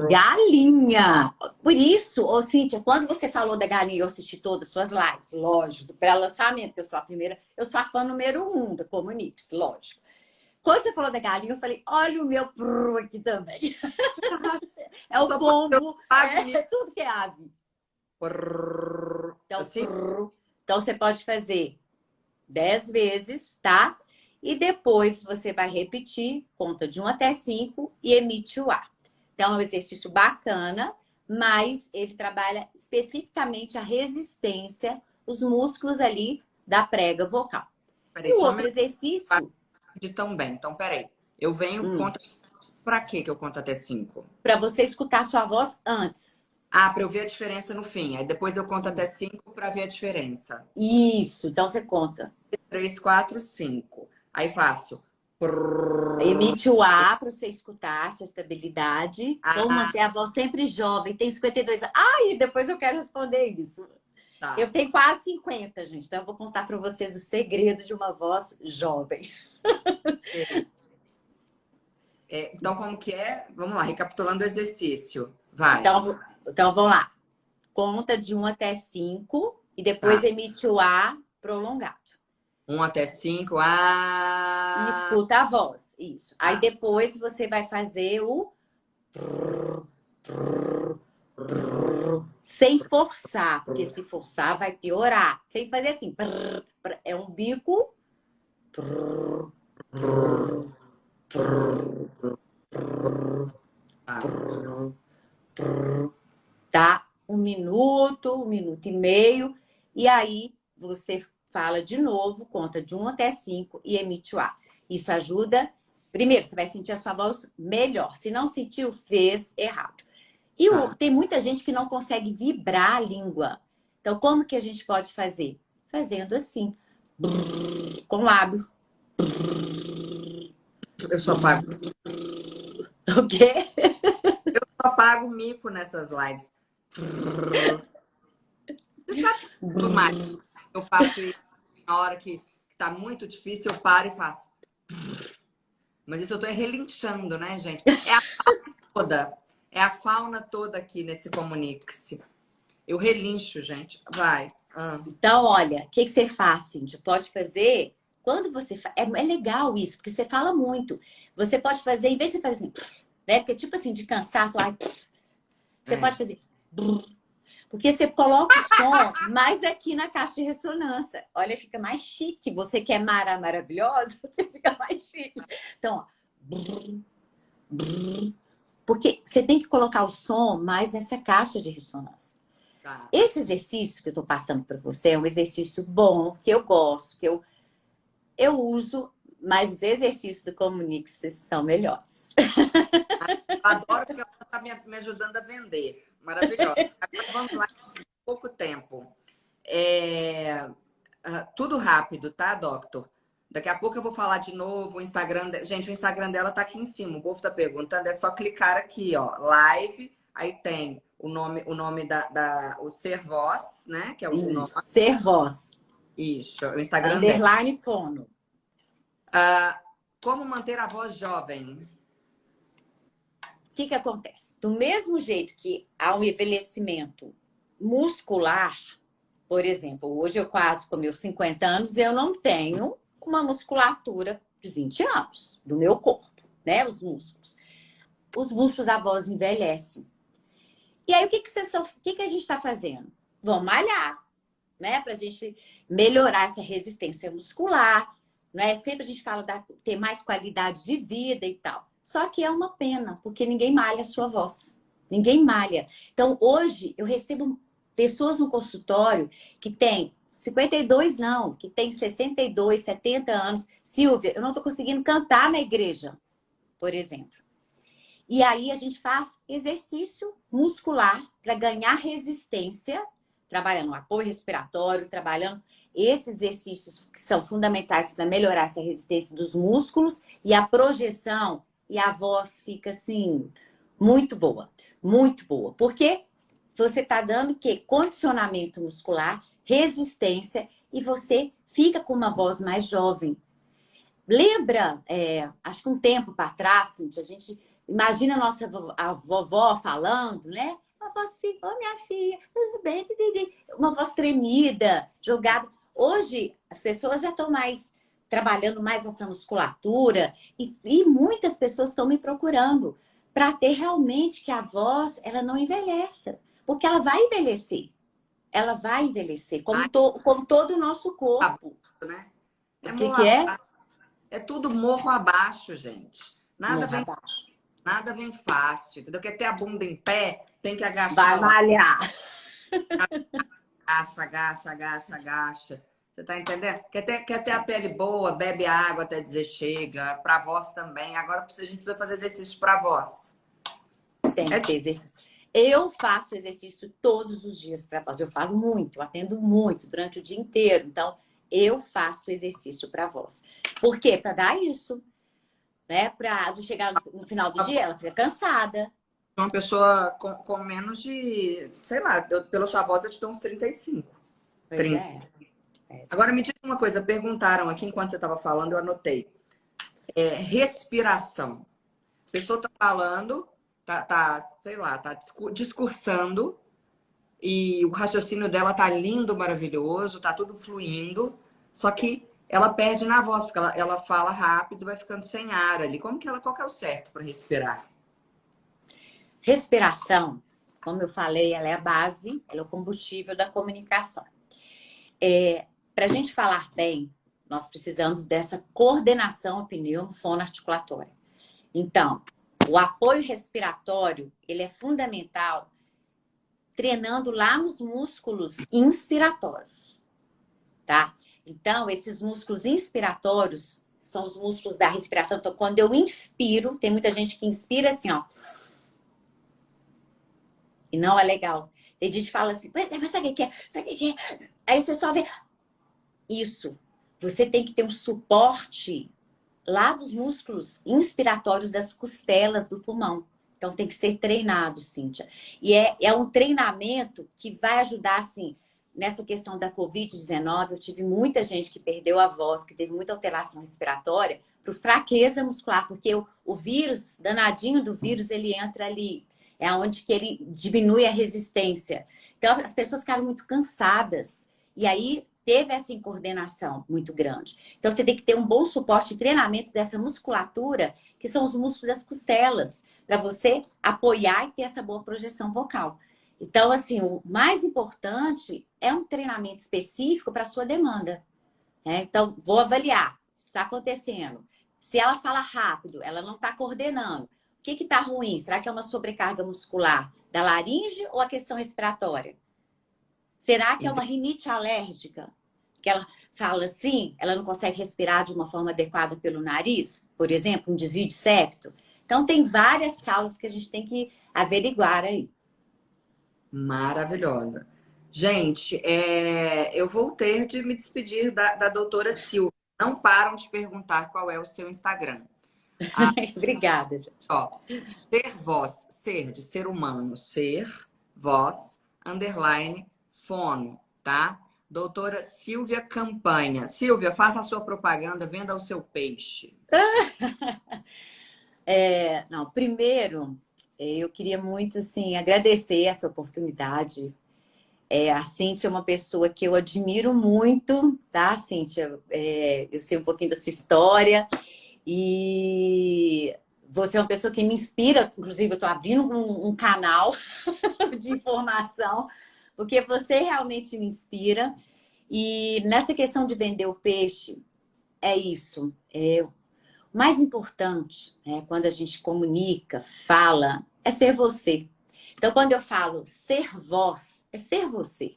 Galinha! Por isso, ô Cíntia, quando você falou da galinha, eu assisti todas as suas lives, lógico, para lançamento, que eu sou a primeira, eu sou a fã número 1 da Comunix, lógico. Quando você falou da galinha, eu falei, olha o meu aqui também. É o pombo, é tudo que é ave. Então, Assim? então você pode fazer 10 vezes, tá? E depois você vai repetir, conta de 1 até 5 e emite o ar. Então, é um exercício bacana, mas ele trabalha especificamente a resistência, os músculos ali da prega vocal. Peraí, E o só outro exercício... de tão bem. Então, peraí. Eu venho, conta. Pra que eu conto até 5? Para você escutar sua voz antes. Ah, pra eu ver a diferença no fim. Aí depois eu conto até 5 pra ver a diferença. Isso, então você conta. 3, 4, 5. Aí faço. Emite o ar para você escutar essa estabilidade. Como Ah, manter a voz sempre jovem. Tem 52 anos. Ah, e depois eu quero responder isso. tá. Eu tenho quase 50, gente. Então eu vou contar para vocês os segredos de uma voz jovem. Então, como que é? Vamos lá, recapitulando o exercício. Vai. Então vamos lá. Conta de 1 até 5 e depois emite o ar prolongado. 1 até 5. E Ah! escuta a voz. Isso. Aí depois você vai fazer o... Sem forçar, porque se forçar vai piorar. Sem fazer assim. É um bico. Tá? 1 minuto e meio. E aí você fala de novo, conta de 1 até 5 e emite o ar. Isso ajuda. Primeiro, você vai sentir a sua voz melhor. Se não sentiu, fez errado. E tem muita gente que não consegue vibrar a língua. Então, como que a gente pode fazer? Fazendo assim, com o lábio. Eu só pago. O quê? Eu só pago mico nessas lives. Você sabe tudo mais. Eu faço isso na hora que tá muito difícil, eu paro e faço. Mas isso eu tô relinchando, né, gente? É a fauna toda. É a fauna toda aqui nesse Comunix. Eu relincho, gente. Vai. Então, olha, o que você faz, Cintia? Pode fazer... Quando você faz... É legal isso, porque você fala muito. Você pode fazer, em vez de fazer assim... Né? Porque tipo assim, de cansaço... Você pode fazer... Porque você coloca o som mais aqui na caixa de ressonância. Olha, fica mais chique. Você quer maravilhosa, você fica mais chique. Então, ó. Porque você tem que colocar o som mais nessa caixa de ressonância. Tá. Esse exercício que eu tô passando para você é um exercício bom, que eu gosto, que eu uso, mas os exercícios do Comunix são melhores. Eu adoro porque ela está me ajudando a vender. Maravilhosa. Agora vamos lá, pouco tempo. Tudo rápido, tá, Doctor? Daqui a pouco eu vou falar de novo o Instagram. Gente, o Instagram dela tá aqui em cima. O povo tá perguntando, é só clicar aqui, ó, live. Aí tem o nome o Ser Voz, né? Que é o nome. Ser Voz. Isso, o Instagram Underline dela. Fono. Como manter a voz jovem? O que acontece? Do mesmo jeito que há um envelhecimento muscular, por exemplo, hoje eu quase com meus 50 anos, eu não tenho uma musculatura de 20 anos do meu corpo, né? Os músculos. Os músculos da voz envelhecem. E aí, o que a gente está fazendo? Vamos malhar, né? Para a gente melhorar essa resistência muscular, né? Sempre a gente fala ter mais qualidade de vida e tal. Só que é uma pena, porque ninguém malha a sua voz. Ninguém malha. Então, hoje, eu recebo pessoas no consultório que têm 52 não, que tem 62, 70 anos. Silvia, eu não estou conseguindo cantar na igreja, por exemplo. E aí a gente faz exercício muscular para ganhar resistência, trabalhando o apoio respiratório, trabalhando esses exercícios que são fundamentais para melhorar essa resistência dos músculos e a projeção e a voz fica assim muito boa, muito boa. Porque você está dando o quê? Condicionamento muscular, resistência e você fica com uma voz mais jovem. Lembra, acho que um tempo para trás, Cíntia, a gente imagina a vovó falando, né? A voz fica, ô minha filha, tudo bem? Uma voz tremida, jogada. Hoje, as pessoas já estão mais trabalhando mais essa musculatura e muitas pessoas estão me procurando para ter realmente que a voz, ela não envelheça. Porque ela vai envelhecer. Ela vai envelhecer, como todo o nosso corpo. Né? O que é? É tudo morro abaixo, gente. Morro abaixo. Nada vem fácil. Entendeu? Quer ter a bunda em pé, tem que agachar. Vai malhar. Agacha. Você tá entendendo? Quer ter a pele boa, bebe água até dizer chega. Pra voz também. Agora a gente precisa fazer exercício pra voz. Tem que ter exercício. Eu faço exercício todos os dias para voz. Eu falo muito, eu atendo muito durante o dia inteiro. Então, eu faço exercício para voz. Por quê? Para dar isso. Né? Para chegar no final do dia, ela fica cansada. Uma pessoa com menos de, sei lá, pela sua voz eu te dou uns 35. Pois 30. Agora me diz uma coisa, perguntaram aqui enquanto você estava falando, eu anotei. Respiração. A pessoa está falando, sei lá, tá discursando e o raciocínio dela tá lindo, maravilhoso, tá tudo fluindo, só que ela perde na voz, porque ela fala rápido, vai ficando sem ar ali. Qual que é o certo para respirar? Respiração, como eu falei, ela é a base, ela é o combustível da comunicação. Para a gente falar bem, nós precisamos dessa coordenação pneumofonoarticulatória. Então, o apoio respiratório, ele é fundamental treinando lá nos músculos inspiratórios, tá? Então, esses músculos inspiratórios são os músculos da respiração. Então, quando eu inspiro, tem muita gente que inspira assim, ó. E não é legal. Tem gente que fala assim, mas sabe o que é? Sabe o que é? Aí você só vê... Isso. Você tem que ter um suporte lá dos músculos inspiratórios das costelas do pulmão. Então, tem que ser treinado, Cíntia. E é um treinamento que vai ajudar, assim, nessa questão da Covid-19. Eu tive muita gente que perdeu a voz, que teve muita alteração respiratória, por fraqueza muscular, porque o vírus, danadinho do vírus, ele entra ali. É onde que ele diminui a resistência. Então, as pessoas ficaram muito cansadas. E aí, teve essa incoordenação muito grande. Então, você tem que ter um bom suporte e treinamento dessa musculatura, que são os músculos das costelas, para você apoiar e ter essa boa projeção vocal. Então, assim, o mais importante é um treinamento específico para a sua demanda. Né? Então, vou avaliar se está acontecendo. Se ela fala rápido, ela não está coordenando. O que está ruim? Será que é uma sobrecarga muscular da laringe ou a questão respiratória? Será que é uma rinite alérgica? Que ela fala assim, ela não consegue respirar de uma forma adequada pelo nariz? Por exemplo, um desvio de septo? Então, tem várias causas que a gente tem que averiguar aí. Maravilhosa. Gente, eu vou ter de me despedir da doutora Silvia. Não param de perguntar qual é o seu Instagram. Obrigada, gente. Ó, ser voz, ser de ser humano, ser voz, _, fono, tá? Doutora Silvia Campanha. Silvia, faça a sua propaganda, venda o seu peixe. Não, primeiro, eu queria muito, assim, agradecer essa oportunidade. A Cíntia é uma pessoa que eu admiro muito, tá, Cíntia? Eu sei um pouquinho da sua história e você é uma pessoa que me inspira. Inclusive, eu estou abrindo um canal de informação, porque você realmente me inspira. E nessa questão de vender o peixe, é isso. O mais importante, né, quando a gente comunica, fala, é ser você. Então, quando eu falo ser voz, é ser você.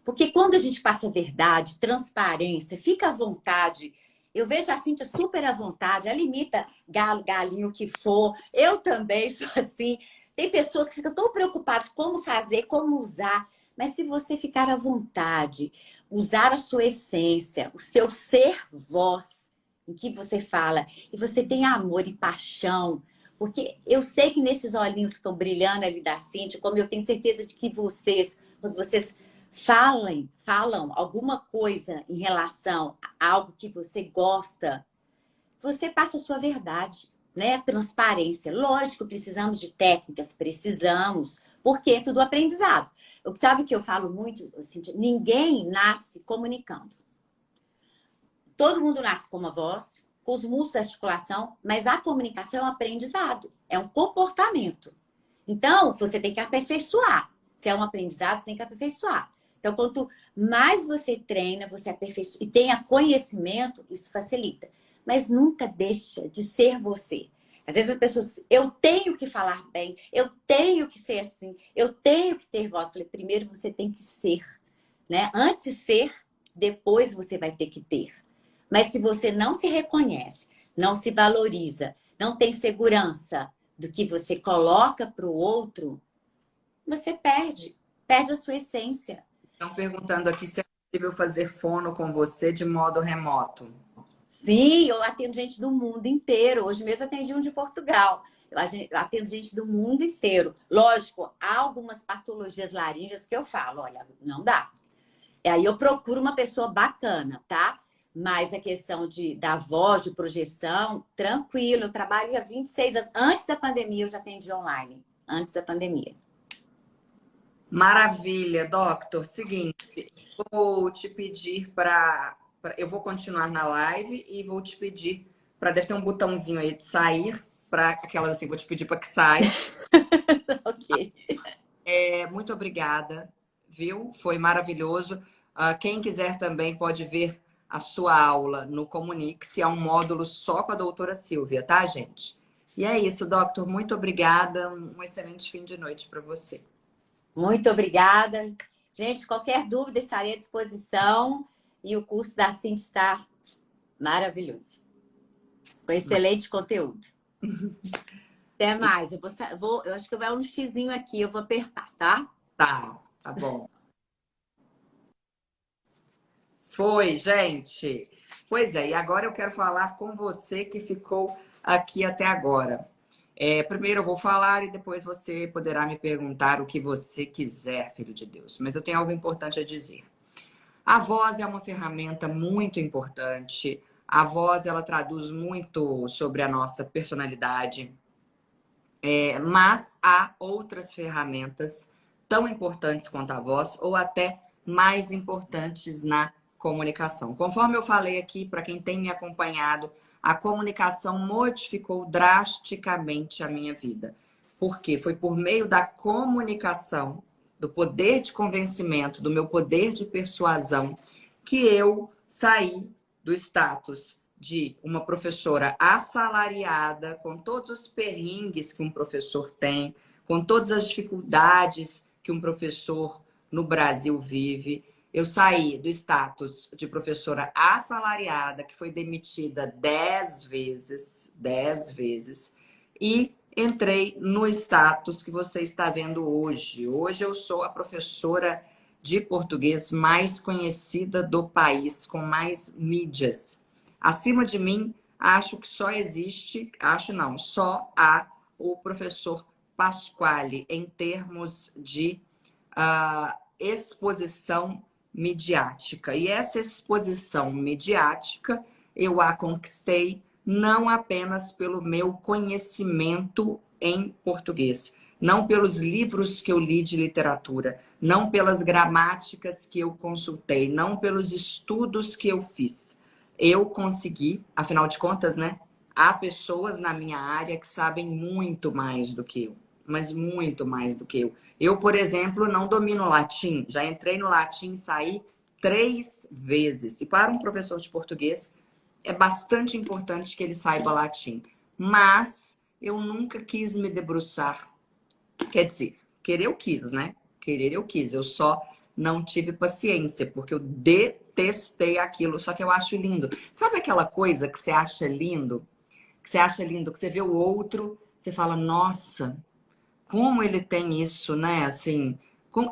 Porque quando a gente passa verdade, transparência, fica à vontade. Eu vejo a Cíntia super à vontade, ela imita galo, galinho, o que for. Eu também sou assim. Tem pessoas que ficam tão preocupadas como fazer, como usar. Mas se você ficar à vontade, usar a sua essência, o seu ser voz, em que você fala, e você tem amor e paixão, porque eu sei que nesses olhinhos que estão brilhando ali da Cíntia, como eu tenho certeza de que vocês, quando vocês falam alguma coisa em relação a algo que você gosta, você passa a sua verdade, né? Transparência. Lógico, precisamos de técnicas, precisamos, porque é tudo aprendizado. Sabe o que eu falo muito, Cíntia? Ninguém nasce comunicando. Todo mundo nasce com uma voz, com os músculos da articulação, mas a comunicação é um aprendizado, é um comportamento. Então, você tem que aperfeiçoar. Se é um aprendizado, você tem que aperfeiçoar. Então, quanto mais você treina, você aperfeiçoa e tenha conhecimento, isso facilita. Mas nunca deixa de ser você. Às vezes as pessoas, eu tenho que falar bem, eu tenho que ser assim, eu tenho que ter voz. Eu falei, primeiro você tem que ser, né? Antes de ser, depois você vai ter que ter. Mas se você não se reconhece, não se valoriza, não tem segurança do que você coloca para o outro, você perde a sua essência. Estão perguntando aqui se é possível fazer fono com você de modo remoto. Sim, eu atendo gente do mundo inteiro. Hoje mesmo eu atendi um de Portugal. Eu atendo gente do mundo inteiro. Lógico, há algumas patologias laríngeas que eu falo, olha, não dá. E aí eu procuro uma pessoa bacana, tá? Mas a questão da voz, de projeção, tranquilo. Eu trabalho há 26 anos. Antes da pandemia, eu já atendi online. Antes da pandemia. Maravilha, doctor. Seguinte, vou te pedir para... Eu vou continuar na live e vou te pedir para... Deve ter um botãozinho aí de sair, para aquelas assim, vou te pedir para que saia. Ok. Muito obrigada, viu? Foi maravilhoso. Quem quiser também pode ver a sua aula no Comunique-se, é um módulo só com a doutora Silvia, tá, gente? E é isso, doctor. Muito obrigada. Um excelente fim de noite para você. Muito obrigada. Gente, qualquer dúvida, estarei à disposição. E o curso da Cinti está maravilhoso. Com excelente conteúdo. Até mais. Eu acho que vai um xizinho aqui, eu vou apertar, tá? Tá bom. Foi, gente. Pois é, e agora eu quero falar com você que ficou aqui até agora. Primeiro eu vou falar e depois você poderá me perguntar o que você quiser, filho de Deus. Mas eu tenho algo importante a dizer. A voz é uma ferramenta muito importante. A voz, ela traduz muito sobre a nossa personalidade. Mas há outras ferramentas tão importantes quanto a voz, ou até mais importantes na comunicação. Conforme eu falei aqui, para quem tem me acompanhado, a comunicação modificou drasticamente a minha vida. Por quê? Foi por meio da comunicação, do poder de convencimento, do meu poder de persuasão, que eu saí do status de uma professora assalariada, com todos os perrengues que um professor tem, com todas as dificuldades que um professor no Brasil vive. Eu saí do status de professora assalariada, que foi demitida 10 vezes, e entrei no status que você está vendo hoje. Hoje eu sou a professora de português mais conhecida do país, com mais mídias. Acima de mim, acho que só existe, só há o professor Pasquale em termos de exposição midiática. E essa exposição midiática eu a conquistei não apenas pelo meu conhecimento em português, não pelos livros que eu li de literatura, não pelas gramáticas que eu consultei, não pelos estudos que eu fiz. Eu consegui, afinal de contas, né? Há pessoas na minha área que sabem muito mais do que eu, mas muito mais do que eu. Eu, por exemplo, não domino latim. Já entrei no latim e saí 3 vezes. E para um professor de português, é bastante importante que ele saiba latim. Mas eu nunca quis me debruçar. Quer dizer, querer eu quis, né? Querer eu quis. Eu só não tive paciência, porque eu detestei aquilo. Só que eu acho lindo. Sabe aquela coisa que você acha lindo? Que você vê o outro, você fala, nossa, como ele tem isso, né? Assim,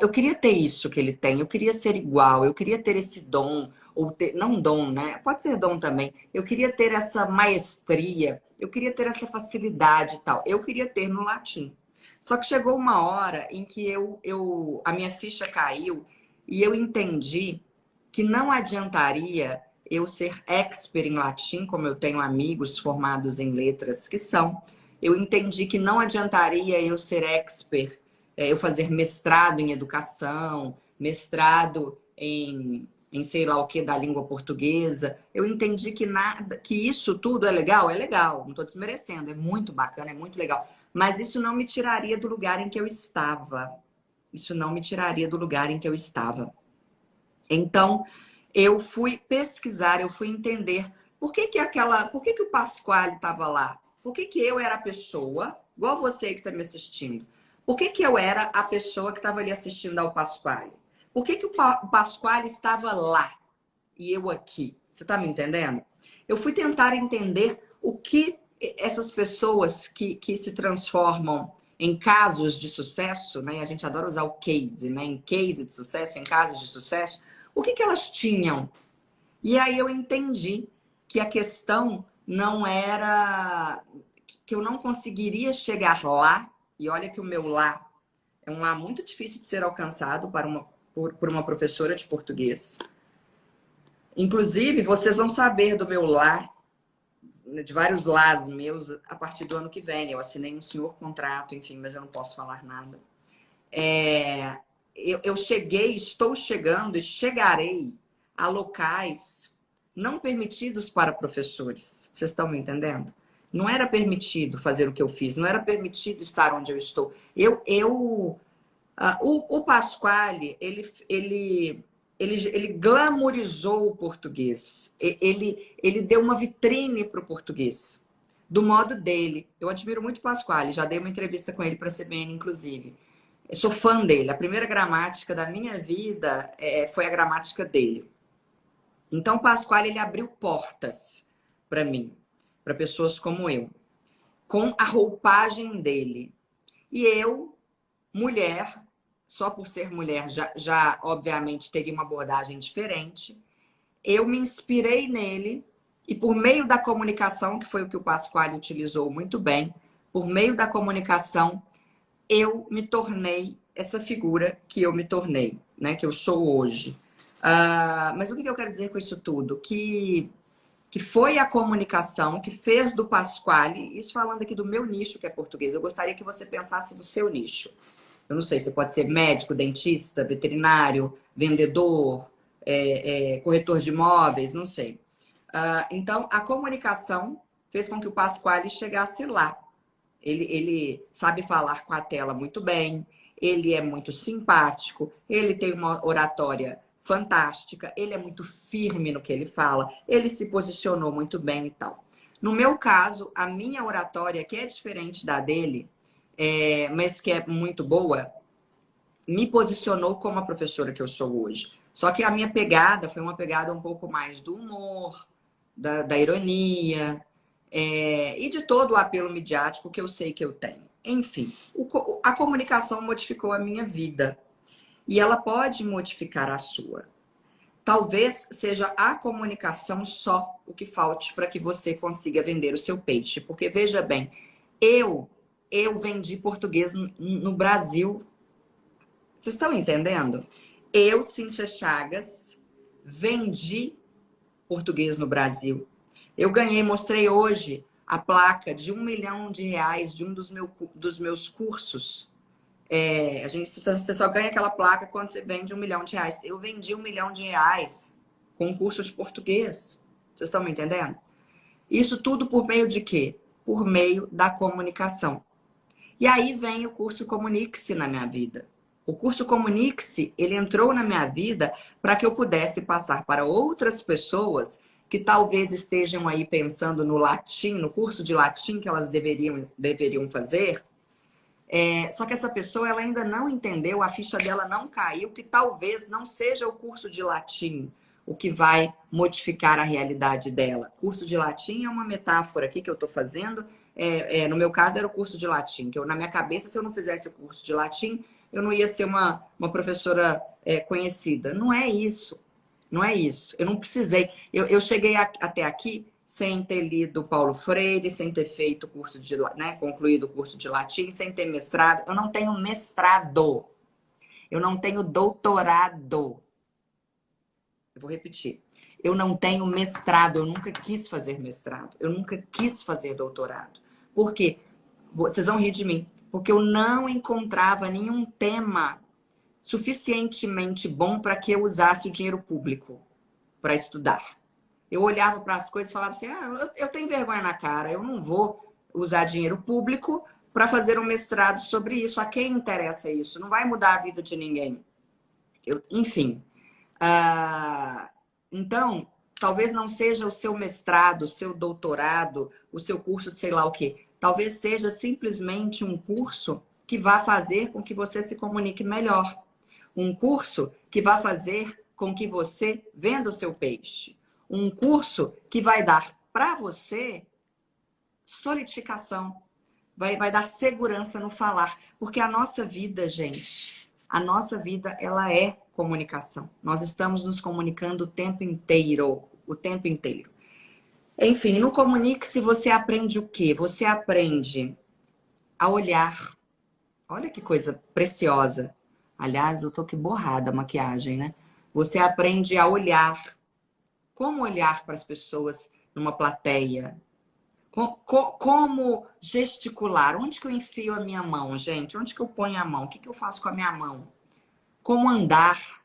Eu queria ter isso que ele tem, eu queria ser igual, eu queria ter esse dom, ou ter, não dom, né? Pode ser dom também. Eu queria ter essa maestria, eu queria ter essa facilidade e tal. Eu queria ter no latim. Só que chegou uma hora em que a minha ficha caiu e eu entendi que não adiantaria eu ser expert em latim, como eu tenho amigos formados em letras que são. Eu entendi que não adiantaria eu ser expert, eu fazer mestrado em educação, mestrado em sei lá o que da língua portuguesa. Eu entendi que isso tudo é legal, não estou desmerecendo, é muito bacana, é muito legal. Mas isso não me tiraria do lugar em que eu estava. Isso não me tiraria do lugar em que eu estava. Então, eu fui pesquisar, eu fui entender por que o Pasquale estava lá? Por que eu era a pessoa, igual você que está me assistindo? Por que eu era a pessoa que estava ali assistindo ao Pasquale? Por que o Pasquale estava lá e eu aqui? Você está me entendendo? Eu fui tentar entender o que essas pessoas que se transformam em casos de sucesso, né? A gente adora usar o case, né? Em case de sucesso, em casos de sucesso. O que elas tinham? E aí eu entendi que a questão não era que eu não conseguiria chegar lá, e olha que o meu lá é um lá muito difícil de ser alcançado por uma professora de português. Inclusive, vocês vão saber do meu lá, de vários lás meus, a partir do ano que vem. Eu assinei um senhor contrato, enfim, mas eu não posso falar nada. Eu cheguei, estou chegando e chegarei a locais não permitidos para professores. Vocês estão me entendendo? Não era permitido fazer o que eu fiz, não era permitido estar onde eu estou. O Pasquale, ele glamorizou o português. Ele deu uma vitrine para o português, do modo dele. Eu admiro muito o Pasquale, já dei uma entrevista com ele para a CBN, inclusive. Eu sou fã dele. A primeira gramática da minha vida foi a gramática dele. Então, o Pasquale, ele abriu portas para mim, para pessoas como eu, com a roupagem dele. E eu, mulher, só por ser mulher, já obviamente teria uma abordagem diferente. Eu me inspirei nele e por meio da comunicação, que foi o que o Pasquale utilizou muito bem, por meio da comunicação, eu me tornei essa figura que eu me tornei, né? Que eu sou hoje. Mas o que eu quero dizer com isso tudo? Que foi a comunicação que fez do Pasquale, isso falando aqui do meu nicho, que é português, eu gostaria que você pensasse no seu nicho. Eu não sei, você pode ser médico, dentista, veterinário, vendedor, corretor de imóveis, não sei. Então, a comunicação fez com que o Pasquale chegasse lá. Ele sabe falar com a tela muito bem, ele é muito simpático, ele tem uma oratória fantástica, ele é muito firme no que ele fala, ele se posicionou muito bem e tal. No meu caso, a minha oratória, que é diferente da dele, mas que é muito boa, me posicionou como a professora que eu sou hoje. Só que a minha pegada foi uma pegada um pouco mais do humor, da ironia, e de todo o apelo midiático que eu sei que eu tenho. Enfim, a comunicação modificou a minha vida. E ela pode modificar a sua. Talvez seja a comunicação só o que falte para que você consiga vender o seu peixe. Porque, veja bem, eu vendi português no Brasil. Vocês estão entendendo? Eu, Cíntia Chagas, vendi português no Brasil. Eu mostrei hoje a placa de R$1 milhão de um dos meus cursos. Você só ganha aquela placa quando você vende R$1 milhão. Eu vendi R$1 milhão com um curso de português. Vocês estão me entendendo? Isso tudo por meio de quê? Por meio da comunicação. E aí vem o curso Comunique-se na minha vida. O curso Comunique-se, ele entrou na minha vida para que eu pudesse passar para outras pessoas que talvez estejam aí pensando no latim, no curso de latim que elas deveriam fazer. Só que essa pessoa ela ainda não entendeu, a ficha dela não caiu, que talvez não seja o curso de latim o que vai modificar a realidade dela. Curso de latim é uma metáfora aqui que eu estou fazendo. No meu caso, era o curso de latim, que na minha cabeça, se eu não fizesse o curso de latim, eu não ia ser uma professora conhecida. Não é isso. Não é isso. Eu não precisei. Eu cheguei até aqui sem ter lido Paulo Freire, sem ter feito o curso de, né, concluído o curso de latim, sem ter mestrado. Eu não tenho mestrado. Eu não tenho doutorado. Eu vou repetir. Eu não tenho mestrado. Eu nunca quis fazer mestrado. Eu nunca quis fazer doutorado. Por quê? Vocês vão rir de mim. Porque eu não encontrava nenhum tema suficientemente bom para que eu usasse o dinheiro público para estudar. Eu olhava para as coisas e falava assim, eu tenho vergonha na cara, eu não vou usar dinheiro público para fazer um mestrado sobre isso. A quem interessa isso? Não vai mudar a vida de ninguém. Enfim. Então, talvez não seja o seu mestrado, o seu doutorado, o seu curso de sei lá o quê. Talvez seja simplesmente um curso que vá fazer com que você se comunique melhor. Um curso que vai fazer com que você venda o seu peixe. Um curso que vai dar para você solidificação. Vai dar segurança no falar. Porque a nossa vida, gente, a nossa vida, ela é comunicação. Nós estamos nos comunicando o tempo inteiro. O tempo inteiro. Enfim, no Comunique-se você aprende o quê? Você aprende a olhar. Olha que coisa preciosa. Aliás, eu tô que borrada a maquiagem, né? Você aprende a olhar. Como olhar para as pessoas numa plateia? Como gesticular? Onde que eu enfio a minha mão, gente? Onde que eu ponho a mão? O que que eu faço com a minha mão? Como andar?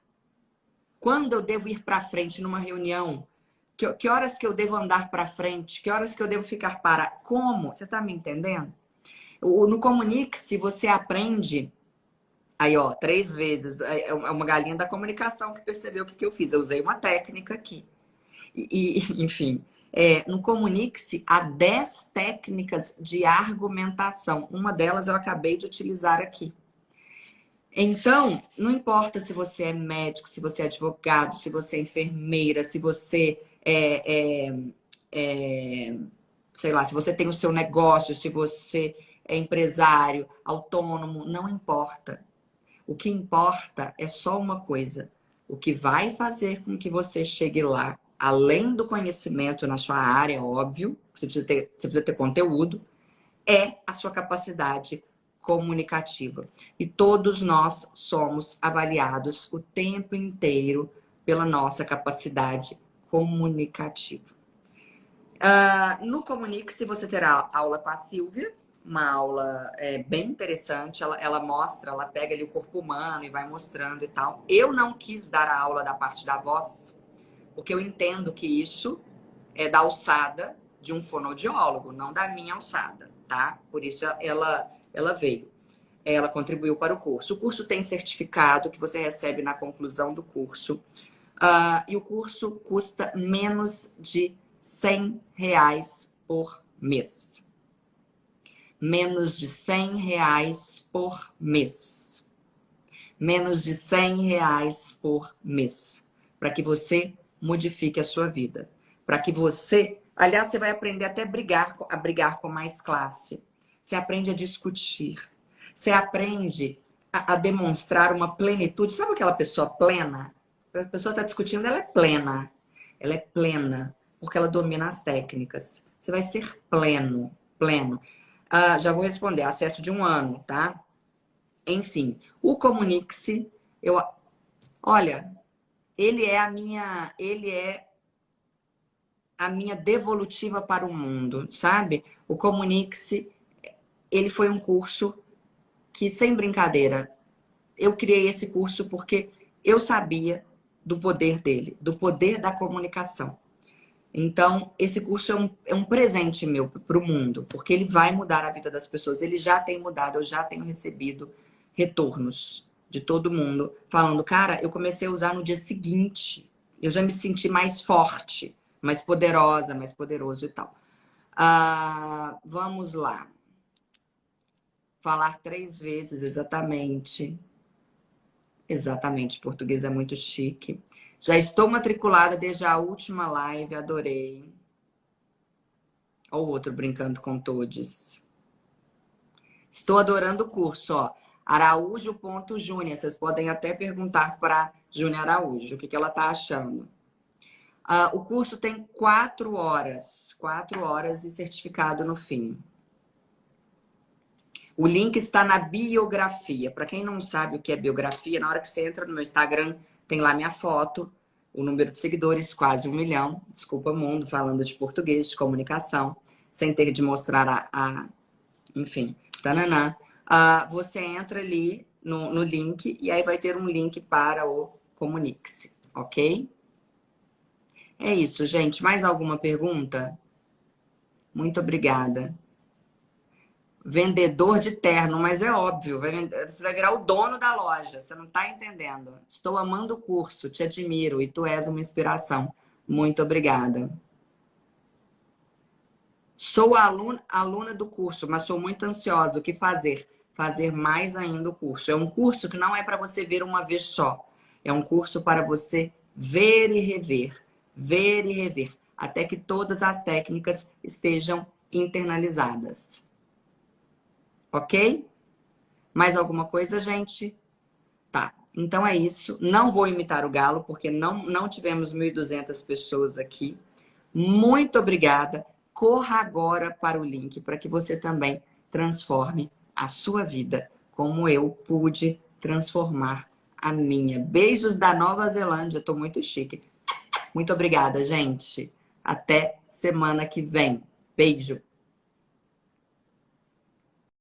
Quando eu devo ir para frente numa reunião? Que horas que eu devo andar para frente? Que horas que eu devo ficar para? Como? Você tá me entendendo? No Comunique-se você aprende. Aí, ó, 3 vezes. É uma galinha da comunicação que percebeu o que eu fiz. Eu usei uma técnica aqui. Enfim, no Comunique-se há 10 técnicas de argumentação. Uma delas eu acabei de utilizar aqui. Então, não importa se você é médico, se você é advogado, se você é enfermeira, se você sei lá, se você tem o seu negócio, se você é empresário, autônomo, não importa. O que importa é só uma coisa. O que vai fazer com que você chegue lá, além do conhecimento na sua área, óbvio, você precisa ter conteúdo, é a sua capacidade comunicativa. E todos nós somos avaliados o tempo inteiro pela nossa capacidade comunicativa. No Comunique-se você terá aula com a Silvia, uma aula bem interessante. Ela mostra, ela pega ali o corpo humano e vai mostrando e tal. Eu não quis dar a aula da parte da voz, porque eu entendo que isso é da alçada de um fonoaudiólogo, não da minha alçada, tá? Por isso ela veio. Ela contribuiu para o curso. O curso tem certificado que você recebe na conclusão do curso. E o curso custa menos de R$100 por mês. Menos de R$100 por mês. Menos de R$100 por mês. Para que você modifique a sua vida. Para que você... Aliás, você vai aprender até a brigar com mais classe. Você aprende a discutir. Você aprende a demonstrar uma plenitude. Sabe aquela pessoa plena? A pessoa está discutindo, ela é plena. Ela é plena, porque ela domina as técnicas. Você vai ser pleno, pleno. Já vou responder, acesso de 1 ano, tá? Enfim, o Comunique-se, olha, ele é a minha devolutiva para o mundo, sabe? O Comunique-se, ele foi um curso que, sem brincadeira, eu criei esse curso porque eu sabia do poder dele, do poder da comunicação. Então, esse curso é um presente meu para o mundo, porque ele vai mudar a vida das pessoas. Ele já tem mudado, eu já tenho recebido retornos de todo mundo falando, cara, eu comecei a usar no dia seguinte, eu já me senti mais forte, mais poderosa, mais poderoso e tal. Vamos lá. Falar 3 vezes, exatamente. Exatamente, português é muito chique. Já estou matriculada desde a última live, adorei. Olha o outro brincando com todos. Estou adorando o curso, ó. Araújo.Júnior. Vocês podem até perguntar para Júnior Araújo o que ela está achando. O curso tem 4 horas. 4 horas e certificado no fim. O link está na biografia. Para quem não sabe o que é biografia, na hora que você entra no meu Instagram, tem lá minha foto, o número de seguidores, quase 1 milhão. Desculpa, mundo, falando de português, de comunicação, sem ter de mostrar enfim, tananã. Você entra ali no link e aí vai ter um link para o Comunique-se, ok? É isso, gente. Mais alguma pergunta? Muito obrigada. Vendedor de terno, mas é óbvio, você vai virar o dono da loja, você não está entendendo. Estou amando o curso, te admiro e tu és uma inspiração. Muito obrigada. Sou aluna do curso, mas sou muito ansiosa. O que fazer? Fazer mais ainda o curso. É um curso que não é para você ver uma vez só. É um curso para você ver e rever, até que todas as técnicas estejam internalizadas. Ok? Mais alguma coisa, gente? Tá. Então é isso. Não vou imitar o galo, porque não tivemos 1.200 pessoas aqui. Muito obrigada. Corra agora para o link, para que você também transforme a sua vida, como eu pude transformar a minha. Beijos da Nova Zelândia. Estou muito chique. Muito obrigada, gente. Até semana que vem. Beijo.